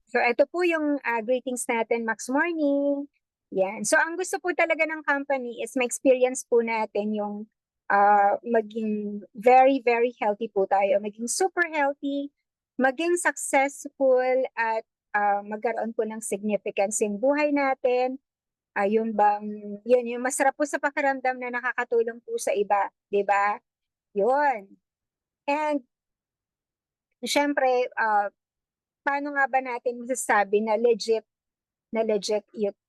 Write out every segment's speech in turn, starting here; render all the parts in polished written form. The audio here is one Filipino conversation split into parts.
So ito po yung greetings natin, Max Morning. Yan. So ang gusto po talaga ng company is ma-experience po natin yung maging very, very healthy po tayo. Maging super healthy, maging successful at magkaroon po ng significance yung buhay natin. Yun bang, yun yung masarap po sa pakiramdam na nakakatulong po sa iba, di ba? Yun. And syempre, paano nga ba natin masasabi na legit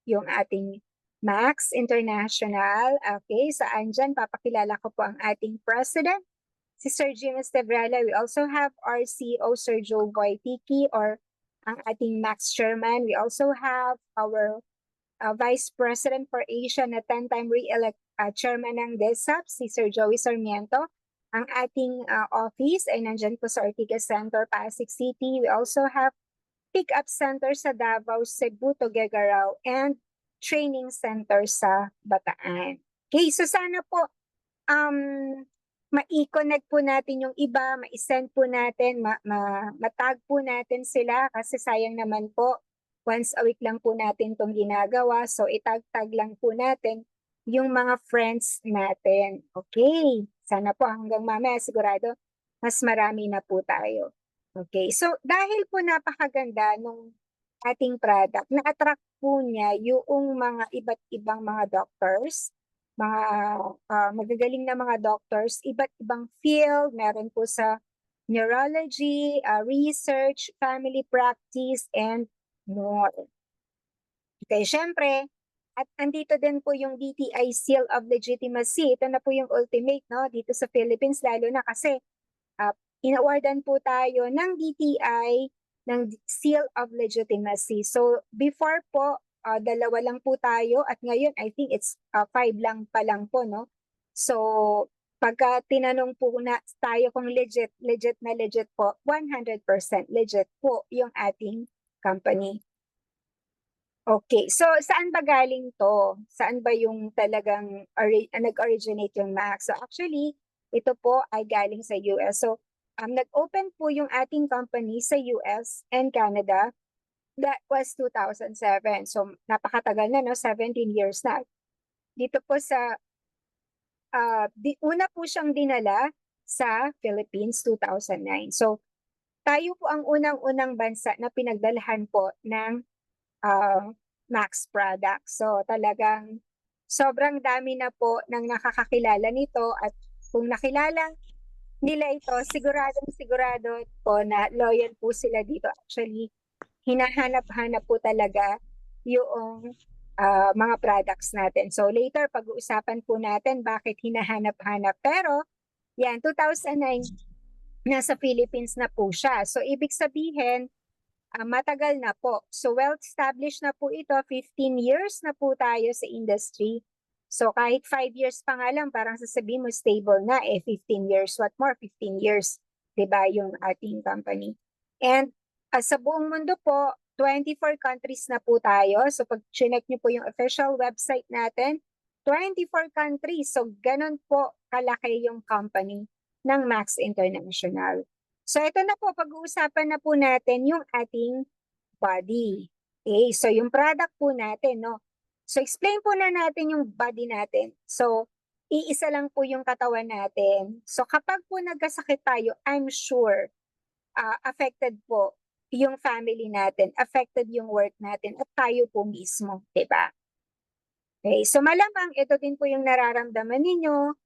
yung ating Max International? Okay, saan dyan? Papakilala ko po ang ating president, si Sir Jim Estebrela. We also have our CEO, Sir Joe Boytiki, or ang ating Max Chairman. We also have our Vice President for Asia na 10-time re-elect Chairman ng DESAP, si Sir Joey Sarmiento. Ang ating office ay nandyan po sa Ortigas Center, Pasig City. We also have pick-up center sa Davao, Cebu, Tuguegarao, and training center sa Bataan. Okay, so sana po ma-connect po natin yung iba, ma-send po natin, matag po natin sila kasi sayang naman po, once a week lang po natin itong ginagawa. So itag-tag lang po natin yung mga friends natin. Okay, sana po hanggang mamaya sigurado mas marami na po tayo. Okay, so dahil po napakaganda nung ating product, na-attract po niya yung mga iba't ibang mga doctors, mga magagaling na mga doctors, iba't ibang field, meron po sa neurology, research, family practice, and more. Okay, syempre, at andito din po yung DTI Seal of Legitimacy. Ito na po yung ultimate, no, dito sa Philippines, lalo na kasi in-awardan po tayo ng DTI ng Seal of Legitimacy. So before po, dalawa lang po tayo at ngayon I think it's 5 lang pa lang po, no? So pagka tinanong po na tayo kung legit na legit po, 100% legit po yung ating company. Okay, so saan ba galing to? Saan ba yung talagang nag-originate yung Max? So actually, ito po ay galing sa US. So nag-open po yung ating company sa US and Canada. That was 2007. So napakatagal na, no? 17 years na. Dito po sa, una po siyang dinala sa Philippines 2009. So tayo po ang unang-unang bansa na pinagdalahan po ng Max product. So talagang sobrang dami na po ng nakakakilala nito at kung nakilala nila ito, sigurado po na loyal po sila dito. Actually, hinahanap-hanap po talaga yung mga products natin. So later, pag-uusapan po natin bakit hinahanap-hanap. Pero yan, 2009, nasa Philippines na po siya. So ibig sabihin, matagal na po. So well-established na po ito, 15 years na po tayo sa industry. So kahit 5 years pa nga lang, parang sasabihin mo stable na, 15 years, what more, 15 years, diba, yung ating company. And sa buong mundo po, 24 countries na po tayo. So pag chinek nyo po yung official website natin, 24 countries. So ganun po kalaki yung company ng Max International. So ito na po, pag-uusapan na po natin yung ating body. Okay, so yung product po natin, no? So explain po na natin yung body natin. So iisa lang po yung katawan natin. So kapag po nagkasakit tayo, I'm sure affected po yung family natin, affected yung work natin, at tayo po mismo, di ba? Okay, so malamang ito din po yung nararamdaman ninyo.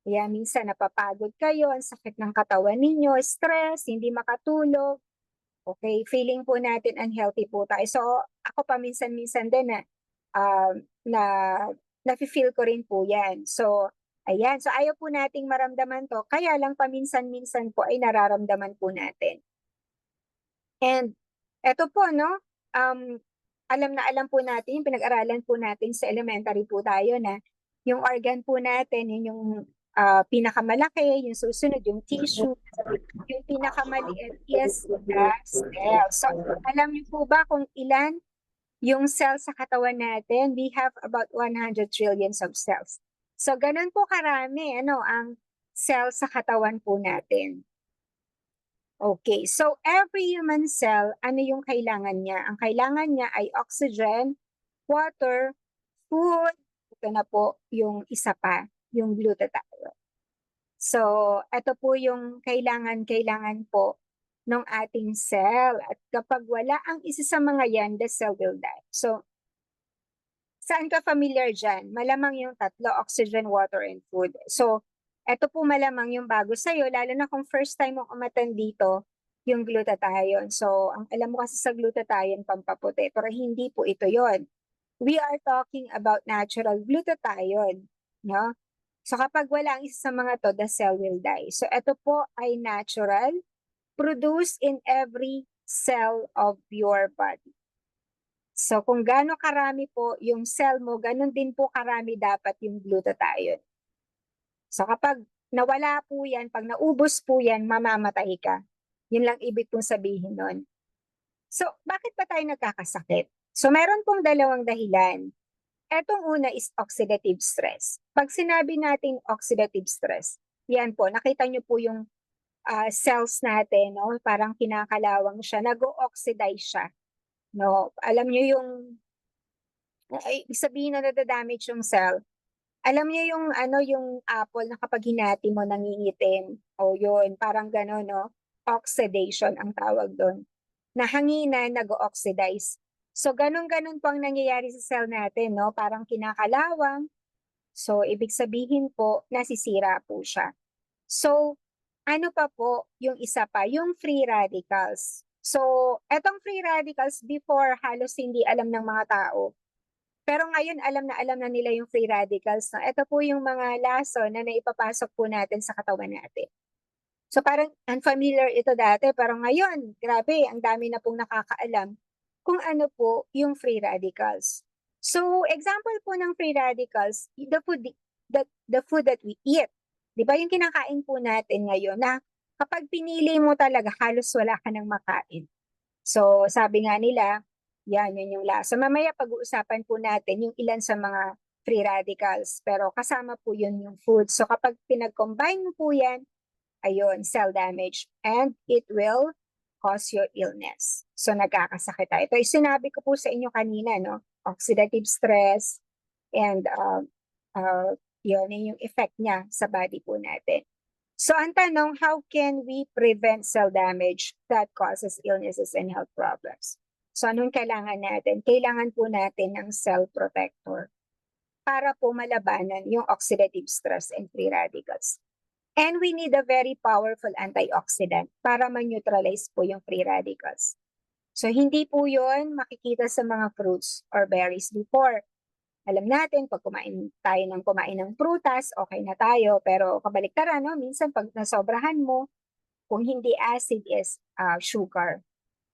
Kaya minsan napapagod kayo, ang sakit ng katawan ninyo, stress, hindi makatulog. Okay, feeling po natin unhealthy po tayo. So ako paminsan-minsan din na nafe-feel ko rin po yan. So ayan, so ayaw po nating maramdaman to, kaya lang paminsan-minsan po ay nararamdaman po natin. And eto po, no, alam na alam po natin, yung pinag-aralan po natin sa elementary po tayo na yung organ po natin, yun yung pinakamalaki, yung susunod, yung tissue, yung pinakamaliit is the cell. So, alam niyo po ba kung ilan yung cells sa katawan natin? We have about 100 trillions of cells. So, ganun po karami, ano, ang cells sa katawan po natin. Okay, so every human cell, ano yung kailangan niya? Ang kailangan niya ay oxygen, water, food, ito na po yung isa pa, yung glutathione. So, ito po yung kailangan po ng ating cell. At kapag wala ang isa sa mga yan, the cell will die. So, saan ka familiar dyan? Malamang yung tatlo, oxygen, water, and food. So, eto po malamang yung bago sa'yo, lalo na kung first time mong umatan dito, yung glutathione. So, ang alam mo kasi sa glutathione, pampaputi, pero hindi po ito yon. We are talking about natural glutathione, no? So, kapag wala ang isa sa mga to, the cell will die. So, ito po ay natural, produced in every cell of your body. So kung gaano karami po yung cell mo, ganun din po karami dapat yung glutathione. So kapag nawala po yan, pag naubos po yan, mamamatay ka. Yun lang ibig pong sabihin nun. So bakit pa tayo nagkakasakit? So meron pong dalawang dahilan. Etong una is oxidative stress. Pag sinabi nating oxidative stress, yan po, nakita nyo po yung cells natin, no? Parang kinakalawang siya, nag-oxidize siya. No? Alam nyo yung ay, ibig sabihin na nadadamage yung cell. Alam niyo yung ano yung apple na kapag hinati mo nangingitim. O yun, parang gano'n, no? Oxidation ang tawag doon. Nahanginan, nag-oxidize. So ganun-ganun po ang nangyayari sa cell natin, no? Parang kinakalawang. So ibig sabihin po, nasisira po siya. So ano pa po yung isa pa, yung free radicals. So etong free radicals before halos hindi alam ng mga tao. Pero ngayon alam na nila yung free radicals. No? Ito po yung mga lason na naipapasok po natin sa katawan natin. So parang unfamiliar ito dati, pero ngayon, grabe, ang dami na pong nakakaalam kung ano po yung free radicals. So example po ng free radicals, the food that we eat. Di ba yung kinakain po natin ngayon na kapag pinili mo talaga, halos wala ka nang makain. So sabi nga nila, yun yung lasa. Mamaya pag-uusapan po natin yung ilan sa mga free radicals. Pero kasama po yun yung food. So kapag pinag-combine mo po yan, ayun, cell damage. And it will cause your illness. So nagkakasakit tayo. Ito yung sinabi ko po sa inyo kanina, no? Oxidative stress and yun yung effect niya sa body po natin. So ang tanong, how can we prevent cell damage that causes illnesses and health problems? So anong kailangan natin? Kailangan po natin ng cell protector para po malabanan yung oxidative stress and free radicals. And we need a very powerful antioxidant para ma-neutralize po yung free radicals. So hindi po yun makikita sa mga fruits or berries before. Alam natin, pag kumain ng prutas, okay na tayo. Pero kabaliktaran, no? Minsan pag nasobrahan mo, kung hindi acid is sugar.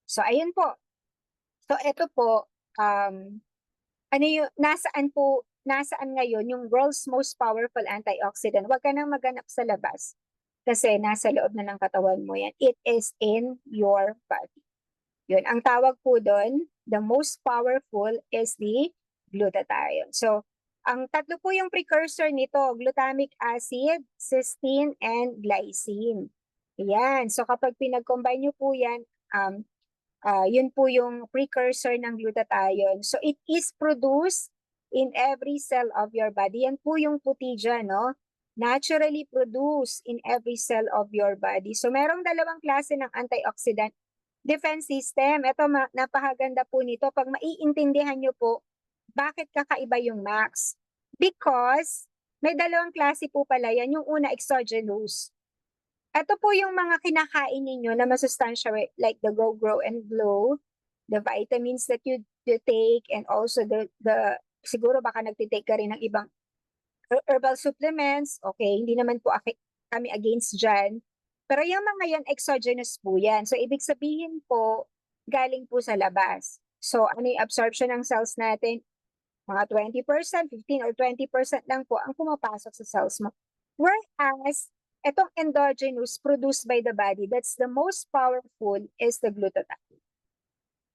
So ayun po. So ito po, ano yung, nasaan ngayon yung world's most powerful antioxidant? Huwag ka nang maganap sa labas kasi nasa loob na ng katawan mo yan. It is in your body. Yun, ang tawag po doon, the most powerful is the glutathione. So, ang tatlo po yung precursor nito, glutamic acid, cysteine, and glycine. Ayan, so kapag pinag-combine nyo po yan, yun po yung precursor ng glutathione. So it is produced in every cell of your body. Yan po yung puti dyan, no? Naturally produced in every cell of your body. So merong dalawang klase ng antioxidant defense system. Ito, napakaganda po nito. Pag maiintindihan nyo po, bakit kakaiba yung MAX? Because may dalawang klase po pala yan. Yung una, exogenous. Ito po yung mga kinakain ninyo na masustansya like the Go Grow and Glow, the vitamins that you take, and also the siguro baka nagtitake ka rin ng ibang herbal supplements. Okay, hindi naman po kami against dyan. Pero yung mga yan, exogenous po yan. So, ibig sabihin po, galing po sa labas. So, ano yung absorption ng cells natin? Mga 20%, 15 or 20% lang po ang pumapasok sa cells mo. Whereas, itong endogenous produced by the body, that's the most powerful is the glutathione.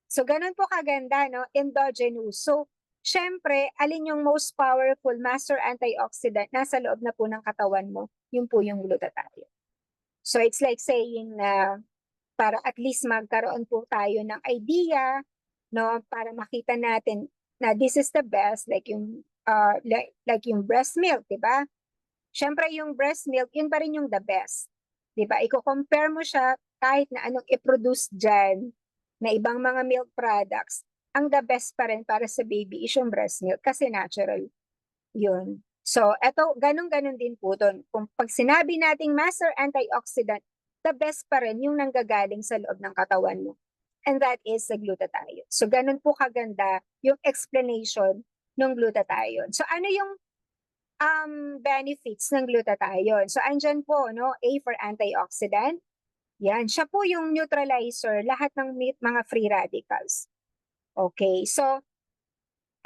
So, ganun po kaganda, no? Endogenous. So, syempre, alin yung most powerful master antioxidant nasa loob na po ng katawan mo, yun po yung glutathione. So, it's like saying na para at least magkaroon po tayo ng idea, no, para makita natin na this is the best, like yung like yung breast milk, 'di ba? Syempre yung breast milk, yun pa rin yung the best. 'Di ba? Iko-compare mo siya kahit na anong i-produce diyan na ibang mga milk products, ang the best pa rin para sa baby is yung breast milk kasi natural yun. So, eto, ganun-ganun din po doon. Kung pag sinabi nating master antioxidant, the best pa rin yung nanggagaling sa loob ng katawan mo. And that is the glutathione. So, ganun po kaganda yung explanation ng glutathione. So, ano yung benefits ng glutathione? So, andyan po, no? A for antioxidant. Yan, siya po yung neutralizer lahat ng mga free radicals. Okay, so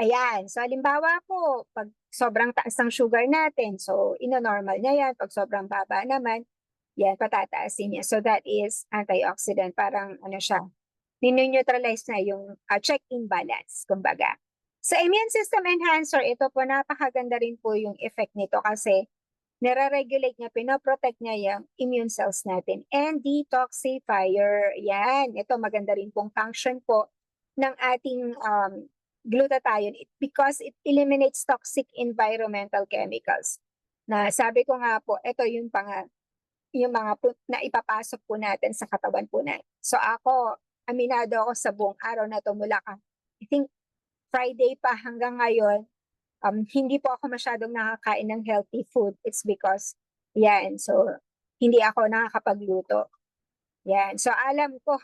ayan. So, halimbawa po, pag sobrang taas ng sugar natin, so, ino-normal niya yan. Pag sobrang baba naman, yan, patataasin niya. So, that is antioxidant. Parang, ano siya, nino-neutralize na yung check-in balance, kumbaga. Sa immune system enhancer, ito po, napakaganda rin po yung effect nito kasi nire-regulate niya, pinoprotect niya yung immune cells natin. And detoxifier, yan. Ito, maganda rin pong function po ng ating glutathione because it eliminates toxic environmental chemicals. Na sabi ko nga po, ito yung mga na ipapasok po natin sa katawan po natin. So ako, aminado ako sa buong araw na to mula I think Friday pa hanggang ngayon, hindi po ako masyadong nakakain ng healthy food. It's because, yan, so hindi ako nakakapagluto. Yan. So alam ko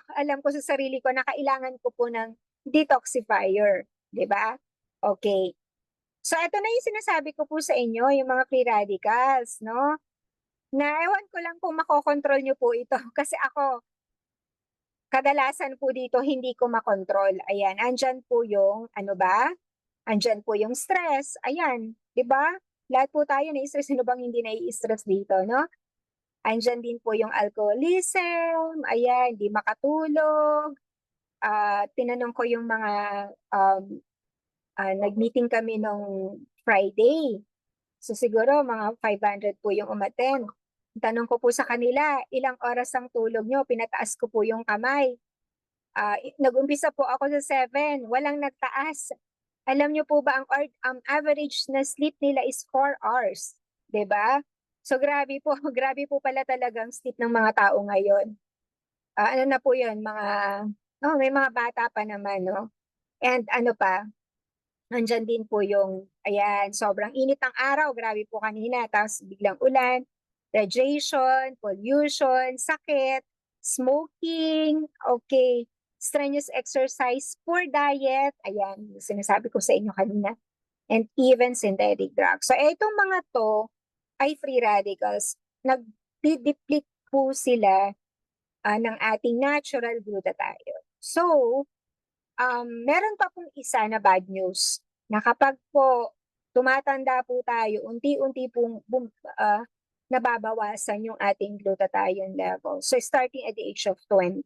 sa sarili ko na kailangan ko po ng detoxifier, 'di ba? Okay. So ito na yung sinasabi ko po sa inyo, yung mga free radicals, no? Na ewan ko lang kung makokontrol nyo po ito kasi ako kadalasan po dito hindi ko makontrol. Ayan, andyan po yung ano ba? Andyan po yung stress. Ayan, 'di ba? Lahat po tayo na-stress. Sino bang hindi nai-stress dito, no? Andyan din po yung alcoholism, ayan, di makatulog. Tinanong ko yung mga, nag-meeting kami nung Friday. So siguro mga 500 po yung umattend. Tanong ko po sa kanila, ilang oras ang tulog nyo? Pinataas ko po yung kamay. Nag-umpisa po ako sa 7, walang nagtaas. Alam nyo po ba ang average na sleep nila is 4 hours, 'di ba? So grabe po, grabe po pala talagang sleep ng mga tao ngayon. Ano na po 'yun, may mga bata pa naman, no? And ano pa, nandiyan din po yung ayan, sobrang init ng araw, grabe po kanina, tapos biglang ulan, radiation, pollution, sakit, smoking, okay, strenuous exercise, poor diet, ayan, sinasabi ko sa inyo kanina, and even synthetic drugs. So, itong mga to ay free radicals. Nag-deplete po sila ng ating natural glutathione. So, meron pa pong isa na bad news na kapag po tumatanda po tayo, unti-unti pong nababawasan yung ating glutathione level. So, starting at the age of 20.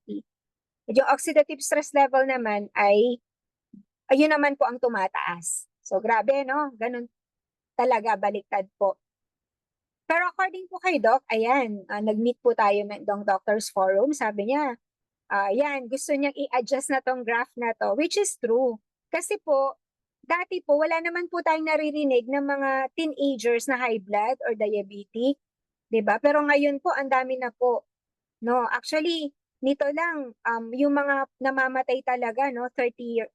Yung oxidative stress level naman ayun naman po ang tumataas. So, grabe, no? Ganun talaga, baliktad po. Pero according po kay Doc, ayan, nag-meet po tayo ng Doctors Forum. Sabi niya, yan, gusto niyang i-adjust na tong graph na to, which is true. Kasi po, dati po, wala naman po tayong naririnig ng mga teenagers na high blood or diabetic. 'Di ba? Pero ngayon po, ang dami na po. No, actually, nito lang, yung mga namamatay talaga, no, 30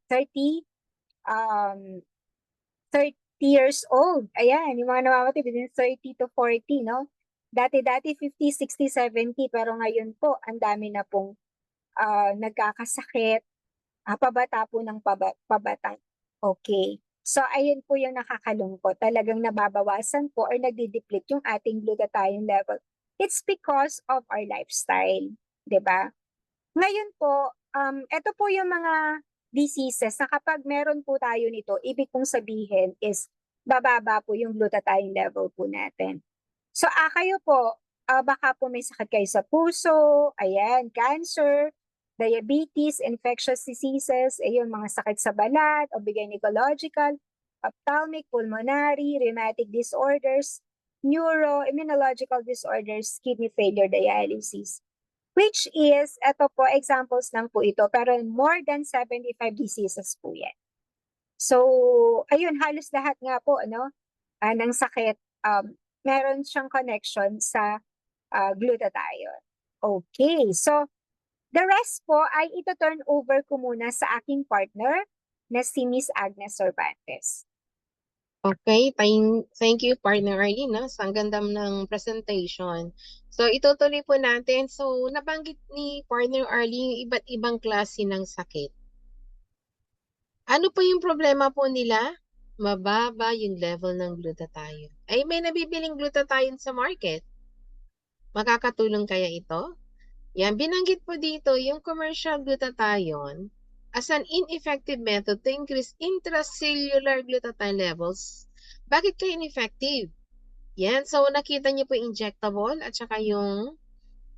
years old. Ayan, yung mga namamatay between 30 to 40, no? Dati-dati 50, 60, 70, pero ngayon po, ang dami na pong nagkakasakit, pabata po ng pabata. Okay. So, ayun po yung nakakalungkot. Talagang nababawasan po or nagdi-deplete yung ating glutathione level. It's because of our lifestyle. 'Di ba? Ngayon po, ito po yung mga diseases na kapag meron po tayo nito, ibig kong sabihin is bababa po yung glutathione level po natin. So, kayo po, baka po may sakit kayo sa puso, ayan, cancer, diabetes, infectious diseases, ayun, mga sakit sa balat, o gynecological, ophthalmic, pulmonary, rheumatic disorders, neuro, immunological disorders, kidney failure, dialysis. Which is, eto po, examples lang po ito, pero more than 75 diseases po yan. So, ayun, halos lahat nga po, ano, ng sakit, meron siyang connection sa glutathione. Okay, so the rest po ay ito-turn over ko muna sa aking partner na si Miss Agnes Cervantes. Okay, thank you partner Arlene, no? Sa ang ganda ng presentation. So itutuloy po natin. So nabanggit ni partner Arlene yung iba't ibang klase ng sakit. Ano po yung problema po nila? Mababa yung level ng glutathione. Ay may nabibiling glutathione sa market. Makakatulong kaya ito? Yan, binanggit po dito yung commercial glutathione as an ineffective method to increase intracellular glutathione levels. Bakit kaya ineffective? Yan, so nakita niyo po injectable at saka yung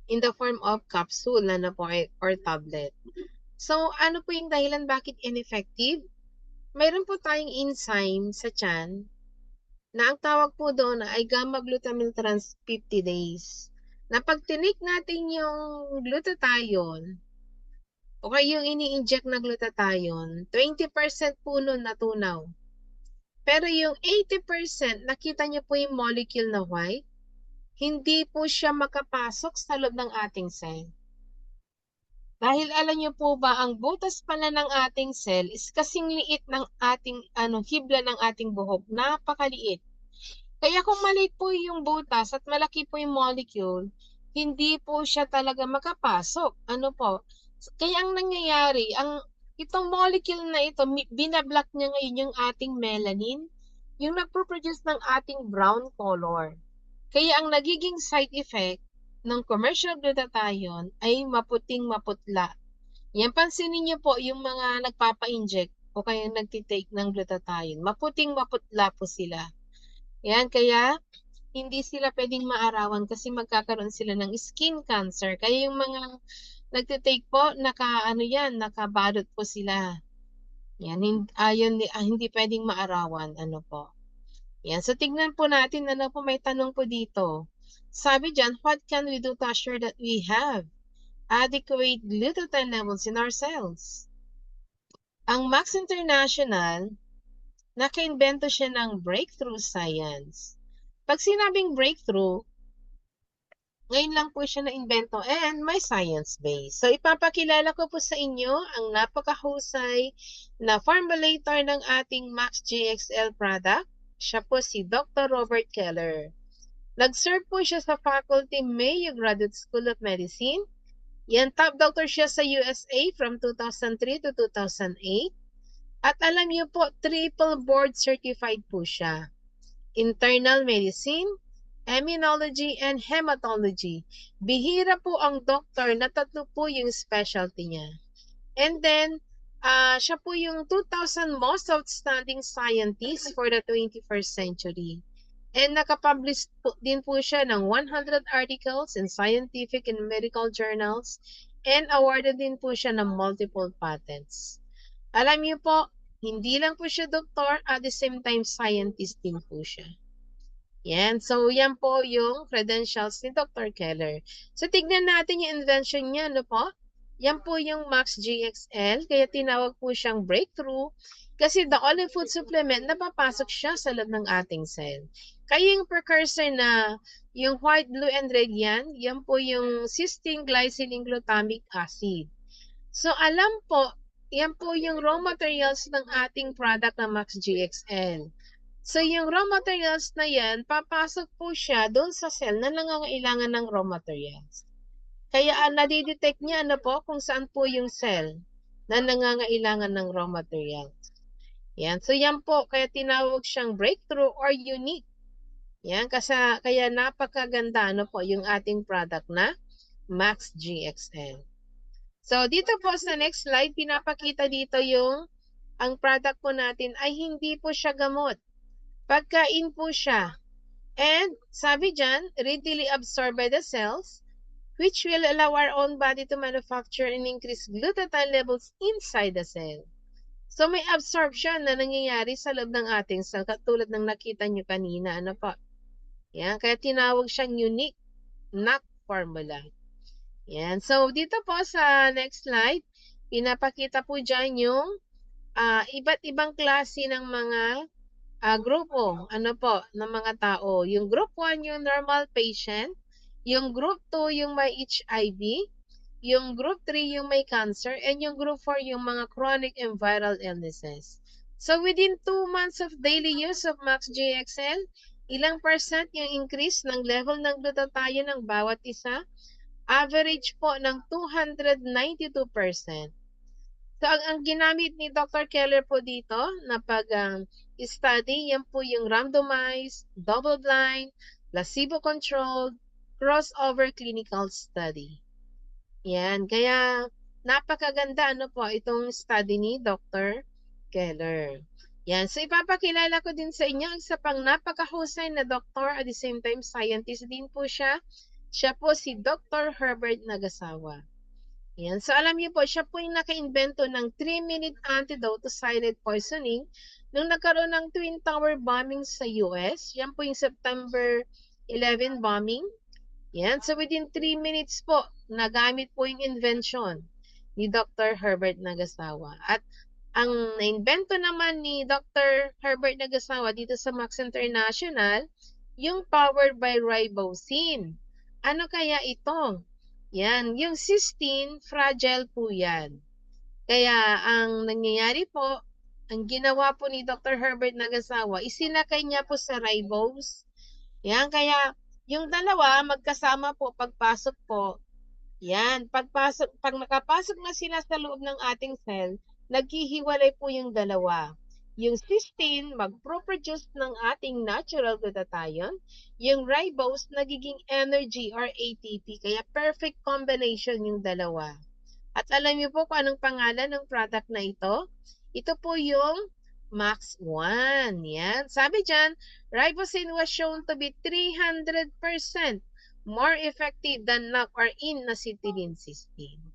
in the form of capsule na po or tablet. So, ano po yung dahilan bakit ineffective? Mayroon po tayong enzyme sa tiyan na ang tawag po doon ay gamma-glutamyl trans 50 days. Na pag tinik natin yung glutathione, o kaya yung ini-inject na glutathione, 20% po nun natunaw. Pero yung 80%, nakita niyo po yung molecule na white, hindi po siya makapasok sa loob ng ating cell. Dahil alam niyo po ba, ang butas pala ng ating cell is kasing liit ng ating hibla ng ating buhok, napakaliit. Kaya kung maliit po yung butas at malaki po yung molecule, hindi po siya talaga makapasok. Ano po? Kaya ang nangyayari, itong molecule na ito, binablock niya ngayon yung ating melanin, yung nagpo-produce ng ating brown color. Kaya ang nagiging side effect ng commercial glutathione ay maputing maputla. Yan, pansinin niyo po yung mga nagpapa-inject o kaya nagtitake ng glutathione. Maputing maputla po sila. Yan, kaya hindi sila pwedeng maarawan kasi magkakaroon sila ng skin cancer. Kaya yung mga nagtitake po, nakabalot po sila. Yan, hindi pwedeng maarawan. Ano po? Yan, so tignan po natin, may tanong po dito. Sabi dyan, what can we do to assure that we have adequate glutathione levels in our cells? Ang Max International, naka-invento siya ng breakthrough science. Pag sinabing breakthrough, ngayon lang po siya na-invento and may science base. So ipapakilala ko po sa inyo ang napakahusay na formulator ng ating Max GXL product. Siya po si Dr. Robert Keller. Nag-serve po siya sa faculty Mayo Graduate School of Medicine. Yan, top doctor siya sa USA from 2003 to 2008. At alam niyo po, triple board certified po siya. Internal medicine, immunology, and hematology. Bihira po ang doctor na tatlo po yung specialty niya. And then, siya po yung 2,000 most outstanding scientists for the 21st century. And nakapublish po, din po siya ng 100 articles in scientific and medical journals and awarded din po siya ng multiple patents. Alam niyo po, hindi lang po siya doktor, at the same time scientist din po siya. Yan. So, yan po yung credentials ni Dr. Keller. So, tignan natin yung invention niya, no po? Yan po yung Max GXL, kaya tinawag po siyang breakthrough kasi the only food supplement na papasok siya sa loob ng ating cell. Kaya yung precursor na yung white, blue, and red yan po yung cysteine glycylene glutamic acid. So, alam po, yan po yung raw materials ng ating product na Max GXL. So, yung raw materials na yan, papasok po siya doon sa cell na nangangailangan ng raw materials. Kaya nadidetect niya kung saan po yung cell na nangangailangan ng raw materials. Yan. So, yan po. Kaya tinawag siyang breakthrough or unique. Yan. Kaya napakaganda yung ating product na Max GXL. So, dito po sa next slide, pinapakita dito ang product po natin ay hindi po siya gamot. Pagkain po siya. And sabi dyan, readily absorbed by the cells, which will allow our own body to manufacture and increase glutathione levels inside the cell. So may absorption na nangyayari sa loob ng ating cell, katulad ng nakita nyo kanina. Yan, kaya tinawag siyang unique NAC formula. Yan. So, dito po sa next slide, pinapakita po dyan yung iba't ibang klase ng mga grupo, ano po, ng mga tao. Yung group 1, yung normal patient. Yung group 2, yung may HIV. Yung group 3, yung may cancer. And yung group 4, yung mga chronic and viral illnesses. So, within 2 months of daily use of Max GXL, ilang percent yung increase ng level ng glutathione ng bawat isa? Average po ng 292%. So, ang ginamit ni Dr. Keller po dito na pag-study, yan po yung randomized, double-blind, placebo-controlled, crossover clinical study. Yan. Kaya, napakaganda ano po itong study ni Dr. Keller. Yan. So, ipapakilala ko din sa inyo ang isa pang napakahusay na doktor at the same time scientist din po siya. Siya po si Dr. Herbert Nagasawa. Yan. So alam niyo po, siya po yung naka-invento ng 3-minute antidote to silent poisoning nung nagkaroon ng Twin Tower bombing sa US. Yan po yung September 11 bombing. Yan. So within 3 minutes po, nagamit po yung invention ni Dr. Herbert Nagasawa. At ang na-invento naman ni Dr. Herbert Nagasawa dito sa Max International, yung powered by ribosine. Ano kaya ito? Yan, yung cysteine, fragile po yan. Kaya ang nangyayari po, ang ginawa po ni Dr. Herbert Nagasawa, isinakay niya po sa ribose. Yan, kaya yung dalawa magkasama po pagpasok po. Yan, pag nakapasok na sila sa loob ng ating cell, naghihiwalay po yung dalawa. Yung cysteine magproproduce ng ating natural glutathione, yung ribose nagiging energy or ATP, kaya perfect combination yung dalawa. At alam niyo po kung anong pangalan ng product na ito? Ito po yung Max 1. Yan. Sabi dyan, ribosine was shown to be 300% more effective than NAC or N-acetylene cysteine.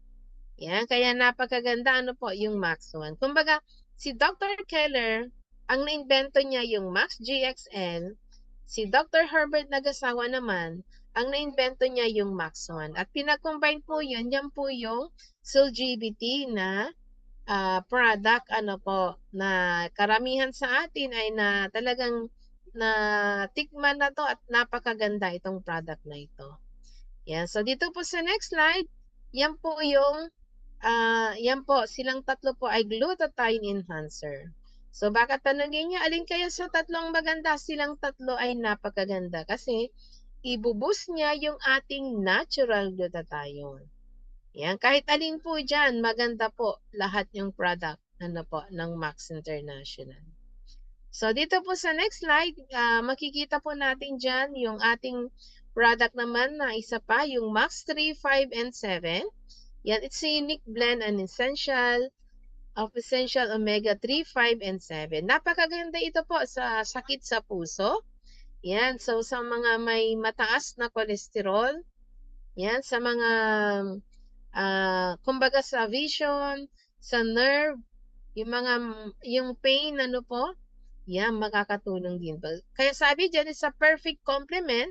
Yan, kaya napakaganda ano po yung Max 1. Kumbaga, si Dr. Keller, ang naimbento niya yung Max GXL, si Dr. Herbert Nagasawa naman, ang naimbento niya yung Max 1. At pinag-combine po yun, yan po yung SOLGBT na product ano po, na karamihan sa atin ay na talagang na tikman na to at napakaganda itong product na ito. Yan. So, dito po sa next slide, yan po yung, yan po, silang tatlo po ay glutathione enhancer. So, baka tanongin niyo, alin kaya sa tatlong maganda? Silang tatlo ay napakaganda kasi ibuboost niya yung ating natural glutathione. Yan, kahit alin po dyan, maganda po lahat yung product ano po, ng Max International. So, dito po sa next slide, makikita po natin dyan yung ating product naman na isa pa, yung Max 3, 5, and 7. Yan, it's a unique blend and essential omega 3, 5, and 7. Napakaganda ito po sa sakit sa puso. Yan, so sa mga may mataas na kolesterol, yan, sa mga, kumbaga sa vision, sa nerve, yung pain, ano po, yan, makakatulong din po. Kaya sabi dyan, is a perfect complement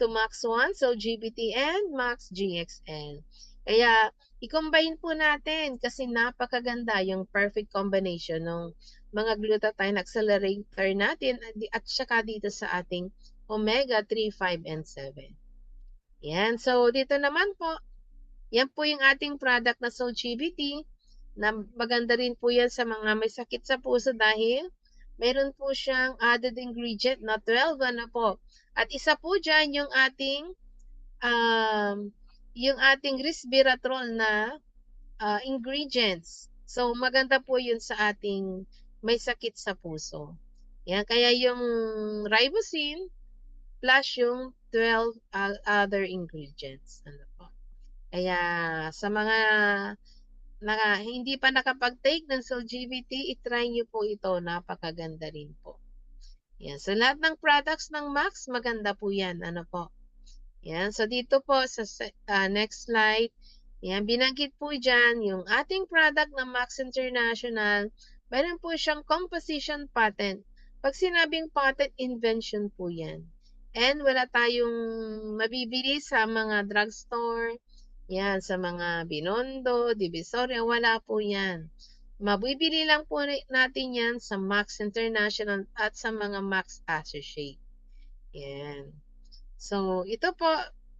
to Max 1, so GBT and Max GXL. Kaya, i-combine po natin kasi napakaganda yung perfect combination ng mga glutathione accelerator natin at saka dito sa ating omega 3, 5, and 7. Yan. So, dito naman po, yan po yung ating product na SOLGBT na maganda rin po yan sa mga may sakit sa puso dahil meron po siyang added ingredient na 12 ano po. At isa po dyan yung ating resveratrol na ingredients. So maganda po yun sa ating may sakit sa puso. Yan, kaya yung ribosine plus yung 12 other ingredients. Ano po. Kaya sa mga hindi pa nakapag-take ng SOLGBT, itry nyo po ito. Napakaganda rin po. Yan. So, lahat ng products ng Max, maganda po yan. Ano po? Yan. So, dito po sa next slide, yan, binanggit po dyan yung ating product ng Max International. Meron po siyang composition patent. Pag sinabing patent, invention po yan. And wala tayong mabibili sa mga drugstore, Yan, sa mga Binondo, Divisoria, wala po yan. Mabibili lang po natin yan sa Max International at sa mga Max Associate. Yan. So, ito po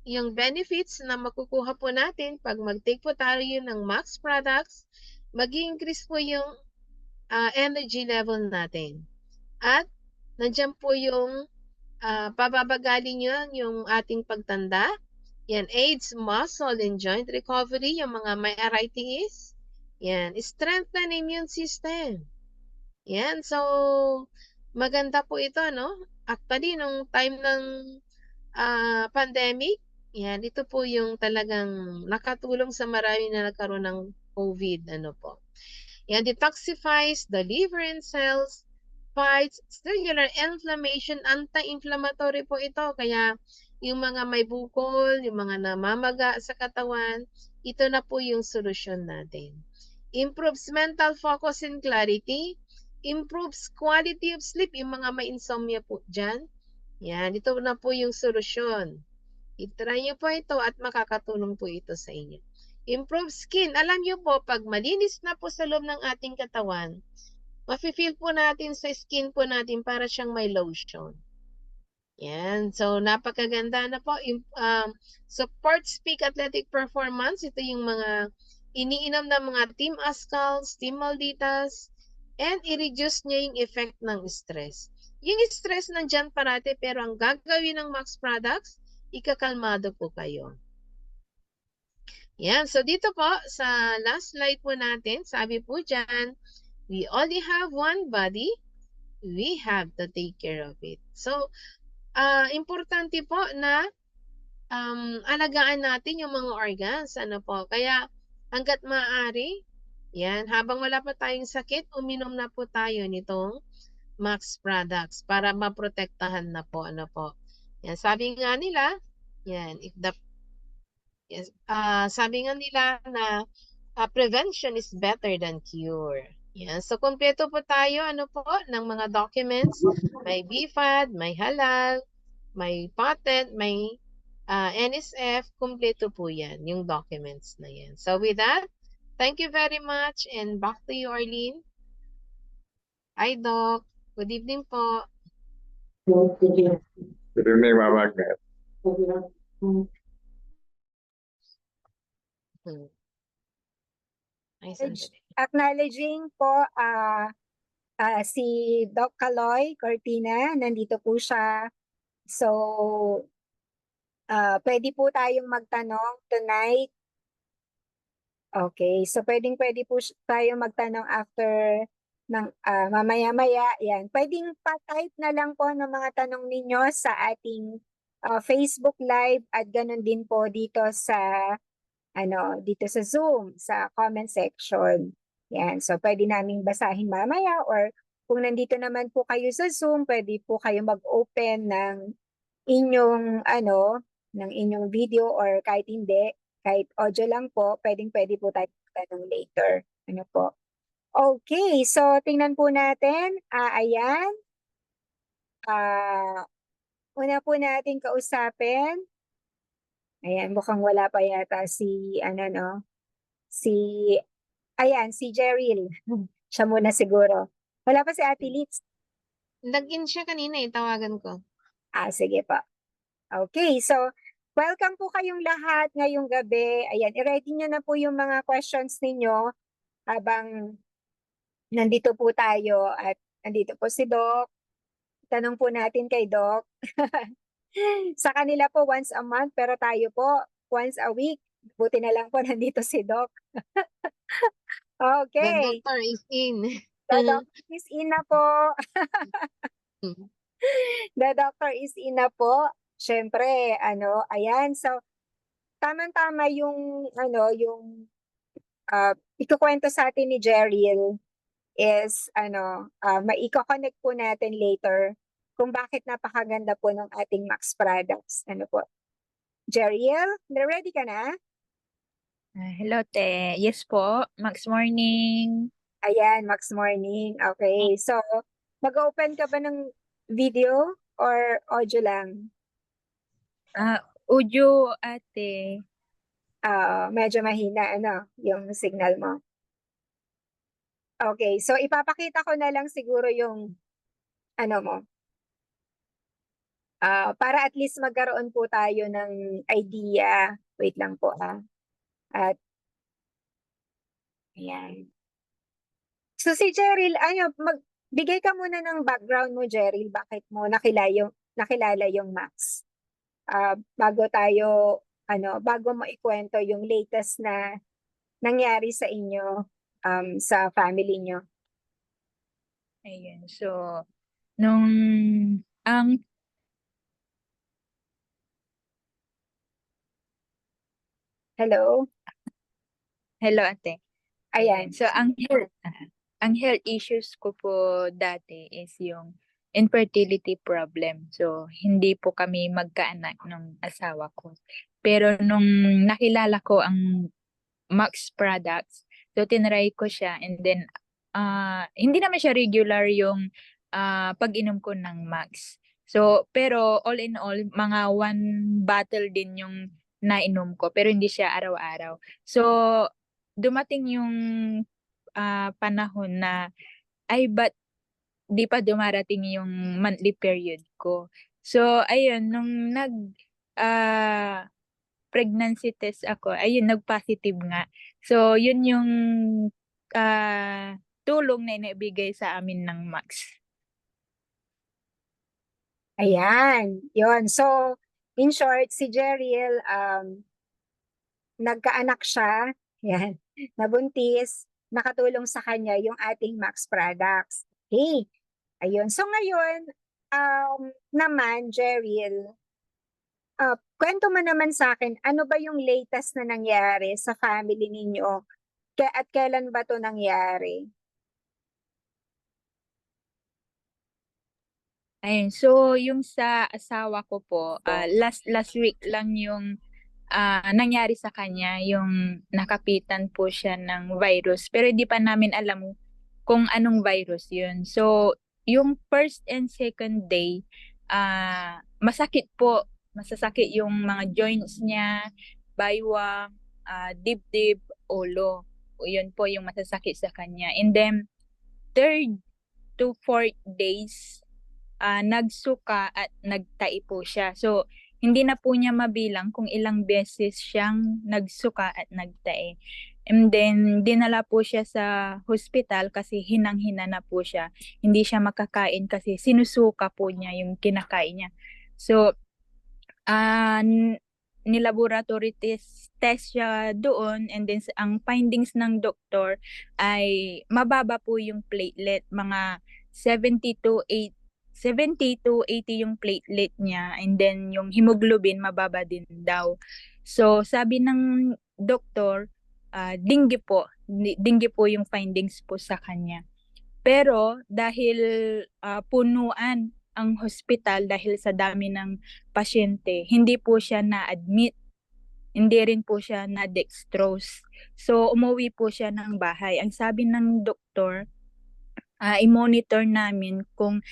yung benefits na makukuha po natin pag mag-take po tayo ng Max products, mag-increase po yung energy level natin. At nandiyan po yung pababagalin yun yung ating pagtanda. Yan, AIDS, muscle, and joint recovery, yung mga may arthritis. Yan, strengthen immune system. Yan, so maganda po ito, no? Actually, nung time ng pandemic, yan, ito po yung talagang nakatulong sa marami na nagkaroon ng COVID, ano po. Yan, detoxifies the liver and cells, fights cellular inflammation, anti-inflammatory po ito. Kaya yung mga may bukol, yung mga namamaga sa katawan, ito na po yung solusyon natin. Improves mental focus and clarity, improves quality of sleep, yung mga may insomnia po dyan. Yan, ito na po yung solusyon. I-try nyo po ito at makakatulong po ito sa inyo. Improve skin. Alam nyo po, pag malinis na po sa loob ng ating katawan, mafe-feel po natin sa skin po natin para siyang may lotion. Yan. So, napakaganda na po. Supports peak athletic performance. Ito yung mga iniinom ng mga Team Ascals, Team Malditas, and i-reduce niya yung effect ng stress. Yung stress nandyan parati, pero ang gagawin ng Max Products, ikakalmado po kayo. Yan. So, dito po, sa last slide po natin, sabi po dyan, we only have one body, we have to take care of it. So, importante po na alagaan natin yung mga organs. Ano po? Kaya, hanggat maaari, yan, habang wala pa tayong sakit, uminom na po tayo nitong Max Products para maprotektahan na po. Ano po? Yan, sabi nga nila, yan, yes, sabi nga nila na prevention is better than cure. Yan. So, kompleto po tayo, ano po, ng mga documents. May BFAD, may halal, may patent, may NSF. Kompleto po yan, yung documents na yan. So, with that, thank you very much and back to you, Arlene. Hi, Doc. Good evening po. Good evening, Mama Agnes. Ay, sandali. Acknowledging po si Doc Caloy Cortina, nandito po siya. So, pwede po tayong magtanong tonight. Okay, so pwede po tayong magtanong after ng mamaya-maya. Yan, pwedeng pa-type na lang po ng mga tanong ninyo sa ating Facebook Live at ganun din po dito sa dito sa Zoom, sa comment section. Yan, so pwede naming basahin mamaya or kung nandito naman po kayo sa Zoom, pwede po kayo mag-open ng inyong ng inyong video or kahit hindi, kahit audio lang po, pwede po tayo magtanong later. Ano po? Okay, so tingnan po natin. Ayan. Una po natin kausapin. Ayan, mukhang wala pa yata si, si Jerril. Siya muna siguro. Wala pa si Ate Litz. Login siya kanina, tawagan ko. Sige pa. Okay, so welcome po kayong lahat ngayong gabi. Ayan, i-ready nyo na po yung mga questions ninyo habang nandito po tayo at nandito po si Doc. Tanong po natin kay Doc. Sa kanila po once a month, pero tayo po once a week. Buti na lang po nandito si Doc. The Okay. doctor is in. The doctor is in na po. The doctor is in na po. Siyempre, ayan. So, tamang-tama yung, yung ikukwento sa atin ni Jerril is, maiko-connect po natin later kung bakit napakaganda po ng ating Max products. Ano po? Jerril, ready ka na? Hello, Te. Yes po. Max morning. Ayan, Max morning. Okay. So, mag-open ka ba ng video or audio lang? Audio, ate. Medyo mahina, ano, yung signal mo. Okay, so ipapakita ko na lang siguro yung ano mo, para at least magkaroon po tayo ng idea. Wait lang po, At, ayan. So si Cheryl, ano, magbigay ka muna ng background mo, Cheryl. Bakit mo nakilala yung Max? Bago tayo, bago mo ikwento yung latest na nangyari sa inyo, sa family nyo. Ayun. So, nung ang Hello? hello ate. Ayan. Ayan. So, ang health issues ko po dati is yung infertility problem. So, hindi po kami magkaanak ng asawa ko. Pero nung nakilala ko ang Max products, so tinry ko siya and then hindi naman siya regular yung pag-inom ko ng Max. So, pero all in all, mga one bottle din yung nainom ko, pero hindi siya araw-araw. So, dumating yung panahon na, ay, ba't di pa dumarating yung monthly period ko? So, ayun, nung ah, pregnancy test ako, ayun, nag-positive nga. So, yun yung tulong na inibigay sa amin ng Max. Ayan. Yun. So, in short, si Jeriel, nagkaanak siya. Yan. Nabuntis. Nakatulong sa kanya yung ating Max products. Okay. Ayun. So, ngayon, naman, Jeriel, kwento mo naman sa akin, ano ba yung latest na nangyari sa family ninyo? At kailan ba to nangyari? Ayun, so yung sa asawa ko po, last week lang yung nangyari sa kanya, yung nakapitan po siya ng virus. Pero hindi pa namin alam kung anong virus yun. So, yung first and second day, masakit po. Masasakit yung mga joints niya, baywang, dibdib, ulo. Yun po yung masasakit sa kanya. And then, third to fourth days, nagsuka at nagtai po siya. So, hindi na po niya mabilang kung ilang beses siyang nagsuka at nagtai. And then, dinala po siya sa hospital kasi hinang-hina na po siya. Hindi siya makakain kasi sinusuka po niya yung kinakain niya. So, nilaboratory test siya doon and then ang findings ng doktor ay mababa po yung platelet, mga 70 to 8 70 to 80 yung platelet niya and then yung hemoglobin mababa din daw. So sabi ng doktor, dinggi po yung findings po sa kanya. Pero dahil punuan ang hospital dahil sa dami ng pasyente, hindi po siya na-admit. Hindi rin po siya na-dextrose. So umuwi po siya ng bahay. Ang sabi ng doktor, i-monitor namin kung